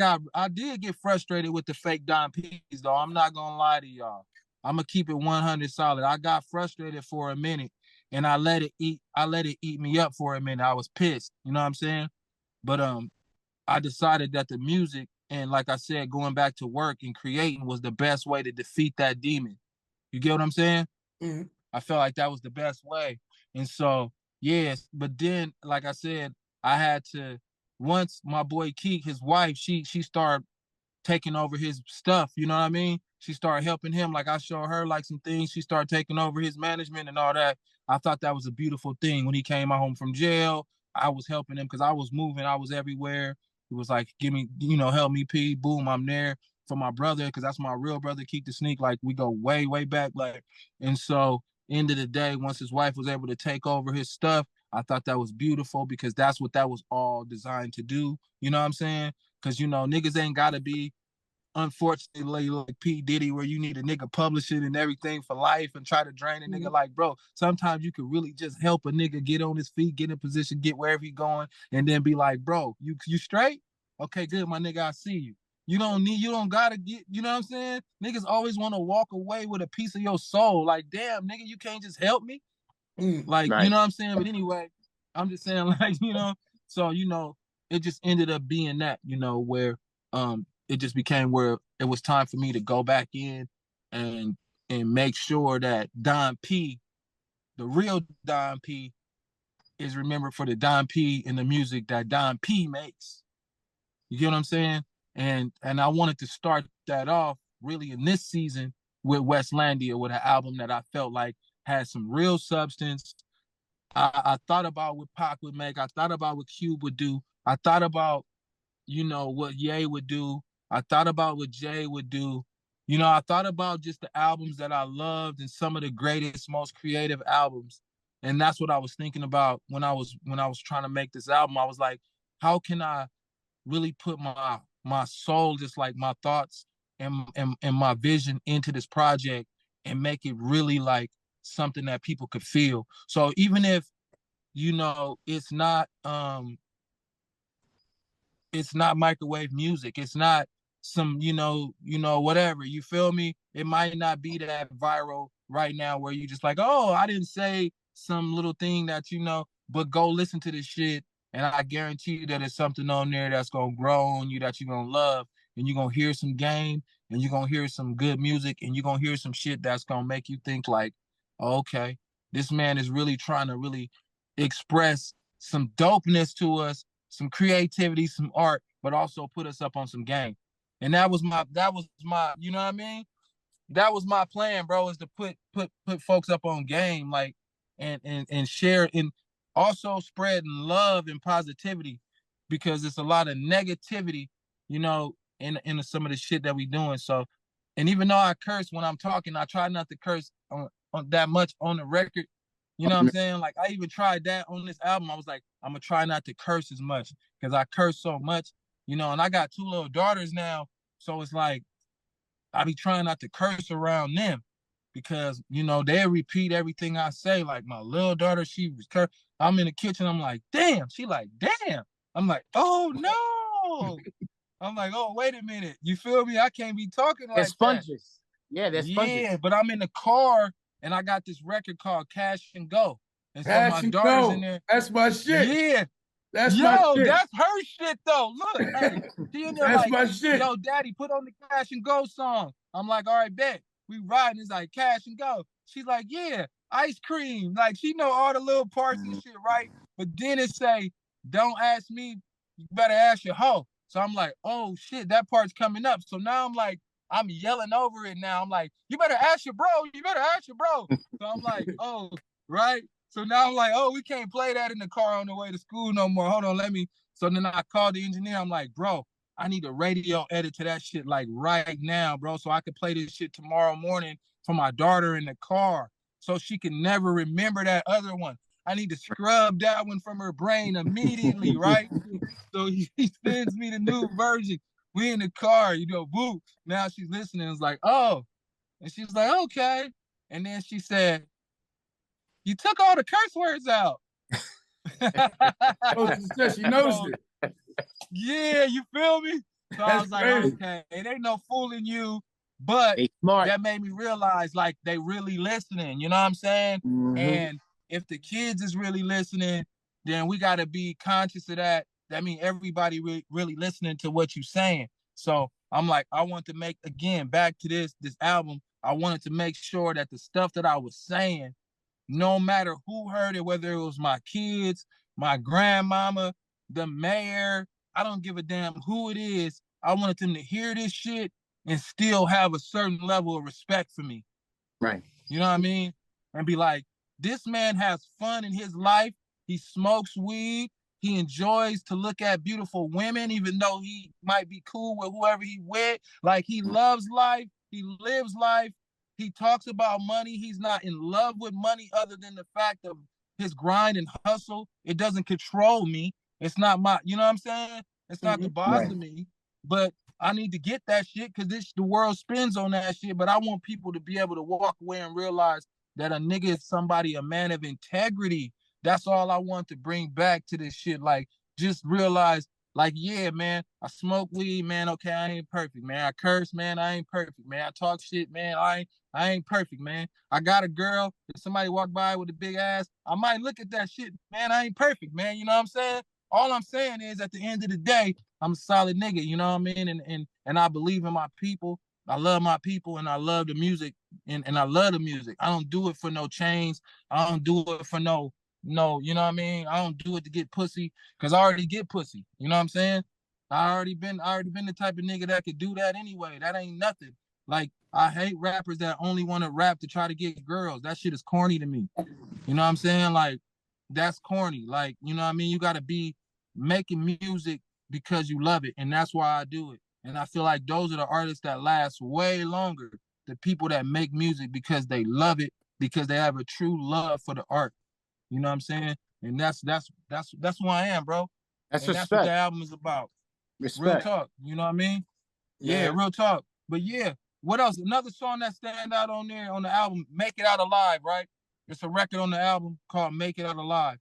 did get frustrated with the fake Don P's though. I'm not gonna lie to y'all. I'm gonna keep it 100 solid. I got frustrated for a minute and I let it eat me up for a minute. I was pissed, you know what I'm saying? But I decided that the music and like I said, going back to work and creating was the best way to defeat that demon. You get what I'm saying? Mm-hmm. I felt like that was the best way. And so, yes, but then, like I said, I had to, once my boy Keek, his wife, she started taking over his stuff, you know what I mean? She started helping him, like I showed her like some things. She started taking over his management and all that. I thought that was a beautiful thing. When he came home from jail, I was helping him because I was moving, I was everywhere. It was like, give me, you know, help me, P. Boom, I'm there for my brother because that's my real brother, Keek the Sneak. Like we go way, way back. Like, and so end of the day, once his wife was able to take over his stuff, I thought that was beautiful because that's what that was all designed to do. You know what I'm saying? Because, you know, niggas ain't got to be, unfortunately, like P. Diddy, where you need a nigga publishing and everything for life and try to drain a nigga. Like, bro, sometimes you could really just help a nigga get on his feet, get in position, get wherever he going, and then be like, bro, you straight? Okay, good, my nigga, I see you. You don't gotta get, you know what I'm saying? Niggas always want to walk away with a piece of your soul. Like, damn, nigga, you can't just help me? Like, Right. you know what I'm saying? But anyway, I'm just saying, like, you know, so, you know, it just ended up being that, you know, where it just became where it was time for me to go back in and make sure that Don P, the real Don P, is remembered for the Don P in the music that Don P makes. You get what I'm saying? And I wanted to start that off really in this season with Westlandia, with an album that I felt like had some real substance. I thought about what Pac would make. I thought about what Cube would do. I thought about, you know, what Ye would do. I thought about what Jay would do. You know, I thought about just the albums that I loved and some of the greatest, most creative albums. And that's what I was thinking about when I was trying to make this album. I was like, how can I really put my soul, just like my thoughts and my vision into this project and make it really like something that people could feel. So even if, you know, it's not microwave music, it's not some, you know, whatever, you feel me? It might not be that viral right now where you just like, oh, I didn't say some little thing that, you know, but go listen to this shit and I guarantee you that it's something on there that's gonna grow on you, that you're gonna love, and you're gonna hear some game, and you're gonna hear some good music, and you're gonna hear some shit that's gonna make you think like, oh, okay, this man is really trying to really express some dopeness to us, some creativity, some art, but also put us up on some game. And that was my, you know what I mean? That was my plan, bro, is to put folks up on game, like, and share, and also spread love and positivity, because it's a lot of negativity, you know, in some of the shit that we doing. So, and even though I curse when I'm talking, I try not to curse on that much on the record, You know what I'm saying? Like, I even tried that on this album. I was like, I'm gonna try not to curse as much because I curse so much, you know, and I got 2 little daughters now. So it's like, I be trying not to curse around them because, you know, they repeat everything I say. Like my little daughter, she was I'm in the kitchen. I'm like, damn. She like, damn. I'm like, oh no. I'm like, oh, wait a minute. You feel me? I can't be talking They're like that. sponges. Yeah, they're Yeah, sponges. but I'm in the car and I got this record called Cash and Go. And so my Cash and daughter's in Go. there. That's my shit. Yeah. That's my Yo, shit. that's her shit though. Look, hey, she in there That's like, my shit. yo, daddy, put on the Cash and Go song. I'm like, all right, bet. We riding. It's like Cash and Go. She's like, yeah, ice cream. Like she know all the little parts and shit, right? But then it say, don't ask me, you better ask your hoe. So I'm like, oh shit, that part's coming up. So now I'm like, I'm yelling over it now. I'm like, you better ask your bro. You better ask your bro. So I'm like, oh, right. So now I'm like, oh, we can't play that in the car on the way to school no more. Hold on, let me. So then I called the engineer. I'm like, bro, I need a radio edit to that shit like right now, bro, so I can play this shit tomorrow morning for my daughter in the car so she can never remember that other one. I need to scrub that one from her brain immediately, right? So he sends me the new version. We in the car, you know, boo. Now she's listening. It's like, oh. And she's like, okay. And then she said, you took all the curse words out. Oh, she said she noticed it. Yeah, you feel me? So I was like, crazy. okay, it ain't no fooling you, but They smart. that made me realize like they really listening, you know what I'm saying? And if the kids is really listening, then we got to be conscious of that. That means everybody really listening to what you're saying. So I'm like, I want to make, again, back to this album, I wanted to make sure that the stuff that I was saying, no matter who heard it, whether it was my kids, my grandmama, the mayor, I don't give a damn who it is. I wanted them to hear this shit and still have a certain level of respect for me. Right. You know what I mean? And be like, this man has fun in his life. He smokes weed. He enjoys to look at beautiful women, even though he might be cool with whoever he with. Like he loves life. He lives life. He talks about money. He's not in love with money other than the fact of his grind and hustle. It doesn't control me. It's not my, you know what I'm saying? It's not the boss of me. But I need to get that shit because the world spins on that shit. But I want people to be able to walk away and realize that a nigga is somebody, a man of integrity. That's all I want to bring back to this shit. Like, just realize, like, yeah, man, I smoke weed, man. Okay, I ain't perfect, man. I curse, man. I ain't perfect, man. I talk shit, man. I ain't perfect, man. I got a girl. If somebody walk by with a big ass, I might look at that shit, man. I ain't perfect, man. You know what I'm saying? All I'm saying is, at the end of the day, I'm a solid nigga. You know what I mean? And I believe in my people. I love my people, and I love the music, and I love the music. I don't do it for no chains. I don't do it for no, you know what I mean? I don't do it to get pussy, because I already get pussy. You know what I'm saying? I already been the type of nigga that could do that anyway. That ain't nothing. Like, I hate rappers that only want to rap to try to get girls. That shit is corny to me. You know what I'm saying? Like, that's corny. Like, you know what I mean? You got to be making music because you love it, and that's why I do it. And I feel like those are the artists that last way longer. The people that make music because they love it, because they have a true love for the art. You know what I'm saying? And that's who I am, bro. That's and that's what respect. the album is about. Respect. Real talk. You know what I mean? Yeah, real talk. But yeah, what else? Another song that stand out on there on the album, Make It Out Alive, right? It's a record on the album called Make It Out Alive.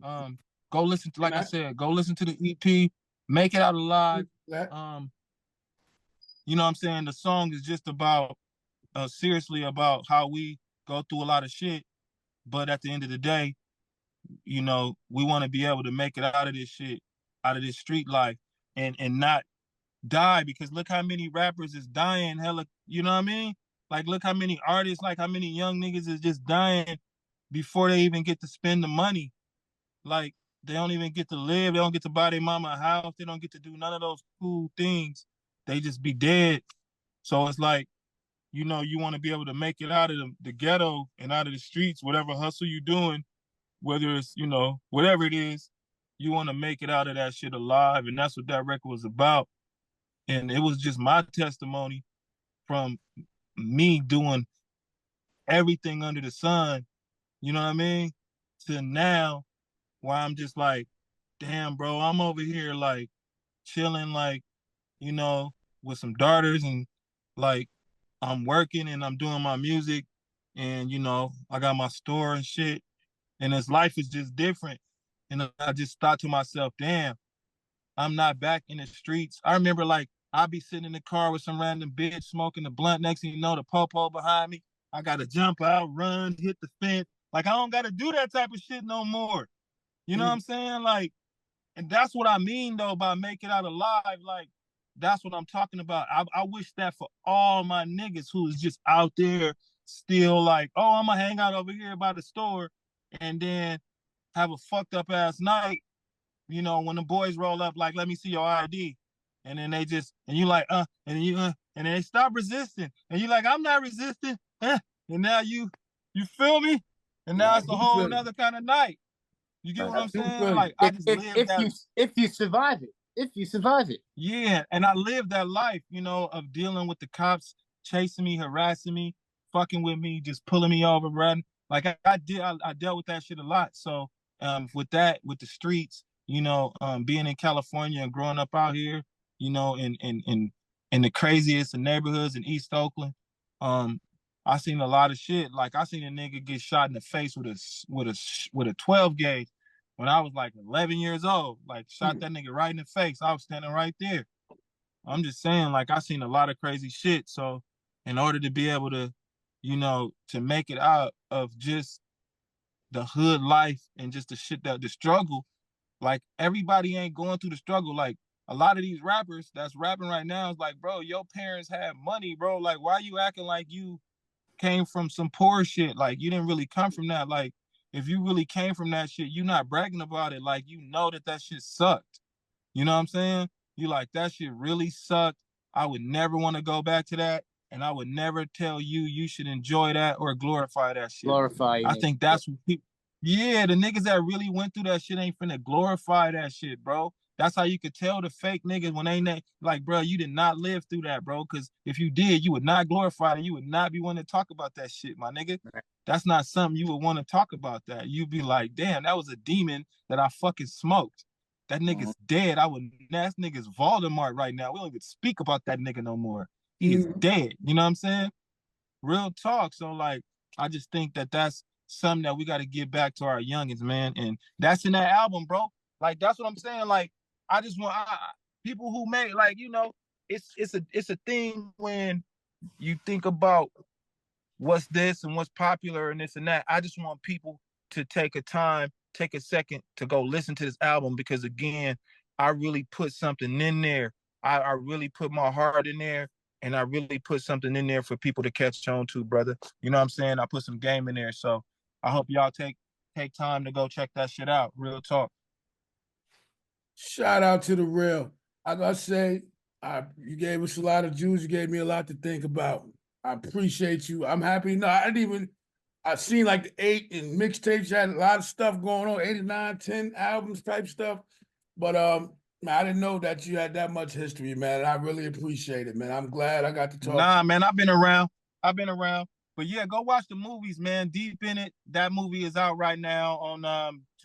Go listen to, like I said, go listen to the EP, Make It Out Alive. You know what I'm saying? The song is just about, seriously about how we go through a lot of shit, but at the end of the day, you know, we want to be able to make it out of this shit, out of this street life, and not die, because look how many rappers is dying, hella, you know what I mean? Like, look how many artists, like how many young niggas is just dying before they even get to spend the money. Like, they don't even get to live. They don't get to buy their mama a house. They don't get to do none of those cool things. They just be dead. So it's like, you know, you want to be able to make it out of the ghetto and out of the streets, whatever hustle you doing, whether it's, you know, whatever it is, you want to make it out of that shit alive. And that's what that record was about. And it was just my testimony from me doing everything under the sun you know what I mean? To now where I'm just like, damn, bro, I'm over here like chilling, like, you know, with some daughters and like I'm working and I'm doing my music and you know, I got my store and shit. And his life is just different. And I just thought to myself, damn, I'm not back in the streets. I remember like I'd be sitting in the car with some random bitch smoking the blunt. Next thing you know, the popo behind me. I gotta jump out, run, hit the fence. Like I don't gotta do that type of shit no more. You know what I'm saying? Like, and that's what I mean though by make it out alive. Like, that's what I'm talking about. I wish that for all my niggas who's just out there still like, oh, I'm gonna hang out over here by the store and then have a fucked up ass night, you know, when the boys roll up, like, let me see your ID. And then they just, and you like, and you, and then they stop resisting. And you like, I'm not resisting. And now you feel me? And Yeah, now I it's a do whole feel you. nother kind of night. You get what I I'm do saying? feel you. Like, I just lived that. If you survive it, if you survive it. Yeah, and I lived that life, you know, of dealing with the cops chasing me, harassing me, fucking with me, just pulling me over, running. Like I dealt with that shit a lot. So with that, with the streets, you know, being in California and growing up out here, you know, in the craziest of neighborhoods in East Oakland, um, I seen a lot of shit. Like I seen a nigga get shot in the face with a 12 gauge when I was like 11 years old. Like shot that nigga right in the face. I was standing right there. I'm just saying, like I seen a lot of crazy shit. So in order to be able to, you know, to make it out of just the hood life and just the shit that the struggle, like everybody ain't going through the struggle. Like a lot of these rappers that's rapping right now is like, bro, your parents had money, bro. Like, why you acting like you came from some poor shit? Like you didn't really come from that. Like if you really came from that shit, you not bragging about it. Like you know that shit sucked. You know what I'm saying? You like that shit really sucked. I would never want to go back to that, and I would never tell you you should enjoy that or glorify that shit. Glorifying I it. think that's what people. Yeah, the niggas that really went through that shit ain't finna glorify that shit, bro. That's how you could tell the fake niggas when they like, bro, you did not live through that, bro. Because if you did, you would not glorify it. You would not be wanting to talk about that shit, my nigga. That's not something you would want to talk about. That you'd be like, damn, that was a demon that I fucking smoked. That nigga's dead. That nigga's Voldemort right now. We don't even speak about that nigga no more. He is dead. You know what I'm saying? Real talk. So like, I just think that that's something that we got to give back to our youngins, man. And that's in that album, bro. Like that's what I'm saying. Like I just want people who make like you know, it's a thing when you think about what's this and what's popular and this and that. I just want people to take a second to go listen to this album because again, I really put something in there. I really put my heart in there and I really put something in there for people to catch on to, brother. You know what I'm saying? I put some game in there. So I hope y'all take time to go check that shit out. Real talk. Shout out to the real. I gotta say, you gave us a lot of juice. You gave me a lot to think about. I appreciate you. I'm happy. No, I didn't even. I seen like the 8 and mixtapes had a lot of stuff going on, 89, 10 albums type stuff. But I didn't know that you had that much history, man. I really appreciate it, man. I'm glad I got to talk. Nah, man, I've been around. But yeah, go watch the movies, man. Deep in It. That movie is out right now on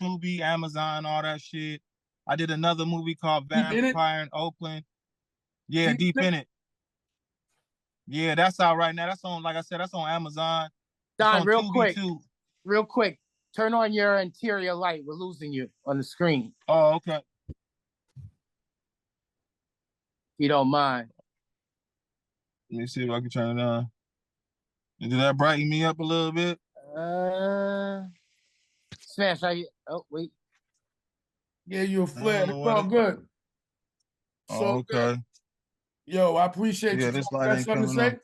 Tubi, Amazon, all that shit. I did another movie called Deep in it. Vampire in Oakland. Yeah, Deep in It. Yeah, that's out right now. That's on, like I said, that's on Amazon. It's Don, on Tubi too. real quick. Turn on your interior light. We're losing you on the screen. Oh, okay. If you don't mind. Let me see if I can turn it on. Did that brighten me up a little bit? Smash, oh, wait. Yeah, you a flare. It's what all good. Oh, okay. Yo, I appreciate you. Yeah, this light Got ain't something to coming say? on.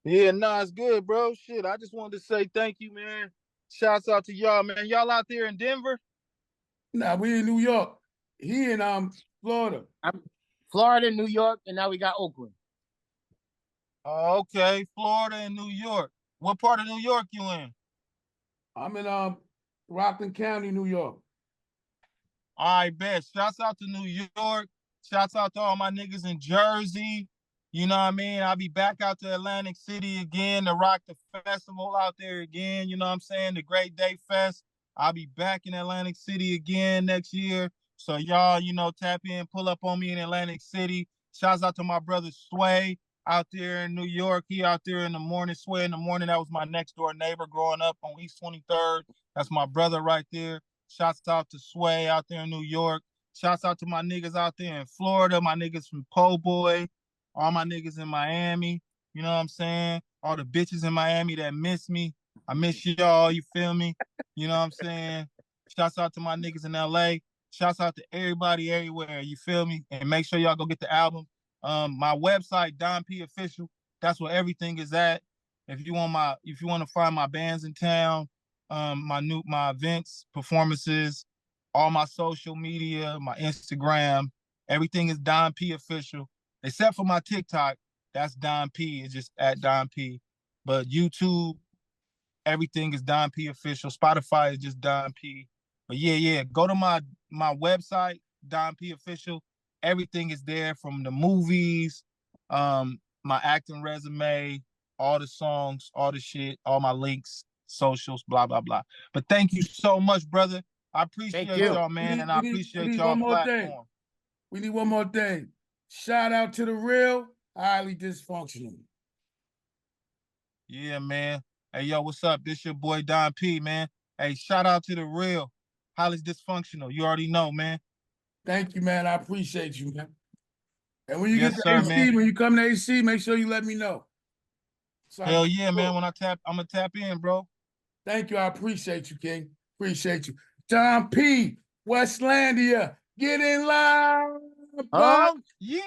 Yeah, nah, it's good, bro. Shit, I just wanted to say thank you, man. Shouts out to y'all, man. Y'all out there in Denver? Nah, we in New York. He in Florida. I'm Florida, New York, and now we got Oakland. Oh, okay. Florida and New York. What part of New York you in? I'm in Rockland County, New York. All right, bet. Shouts out to New York. Shouts out to all my niggas in Jersey. You know what I mean? I'll be back out to Atlantic City again to rock the festival out there again. You know what I'm saying? The Great Day Fest. I'll be back in Atlantic City again next year. So y'all, you know, tap in, pull up on me in Atlantic City. Shouts out to my brother Sway out there in New York. He out there in the morning, Sway in the morning. That was my next door neighbor growing up on East 23rd. That's my brother right there. Shouts out to Sway out there in New York. Shouts out to my niggas out there in Florida, my niggas from Po' Boy, all my niggas in Miami. You know what I'm saying? All the bitches in Miami that miss me. I miss y'all, you feel me? You know what I'm saying? Shouts out to my niggas in LA. Shouts out to everybody everywhere, you feel me? And make sure y'all go get the album. My website, Don P Official, that's where everything is at. If you want to find my bands in town, my events, performances, all my social media, my Instagram, everything is Don P Official, except for my TikTok. That's Don P. It's just at Don P. But YouTube, everything is Don P Official. Spotify is just Don P. But yeah, go to my website, Don P Official. Everything is there, from the movies, my acting resume, all the songs, all the shit, all my links, socials, blah, blah, blah. But thank you so much, brother. I appreciate y'all, man, and I appreciate y'all platform. We need one more thing. Shout out to the real Highly Dysfunctional. Yeah, man. Hey, yo, what's up? This your boy Don P, man. Hey, shout out to the real Highly Dysfunctional. You already know, man. Thank you, man. I appreciate you, man. And when you Yes, get to sir, AC, man. when you come to AC, make sure you let me know. So Hell yeah, man. When I'm gonna tap in, bro. Thank you. I appreciate you, King. Appreciate you. Don P, Westlandia, get in line. Oh, Yeah.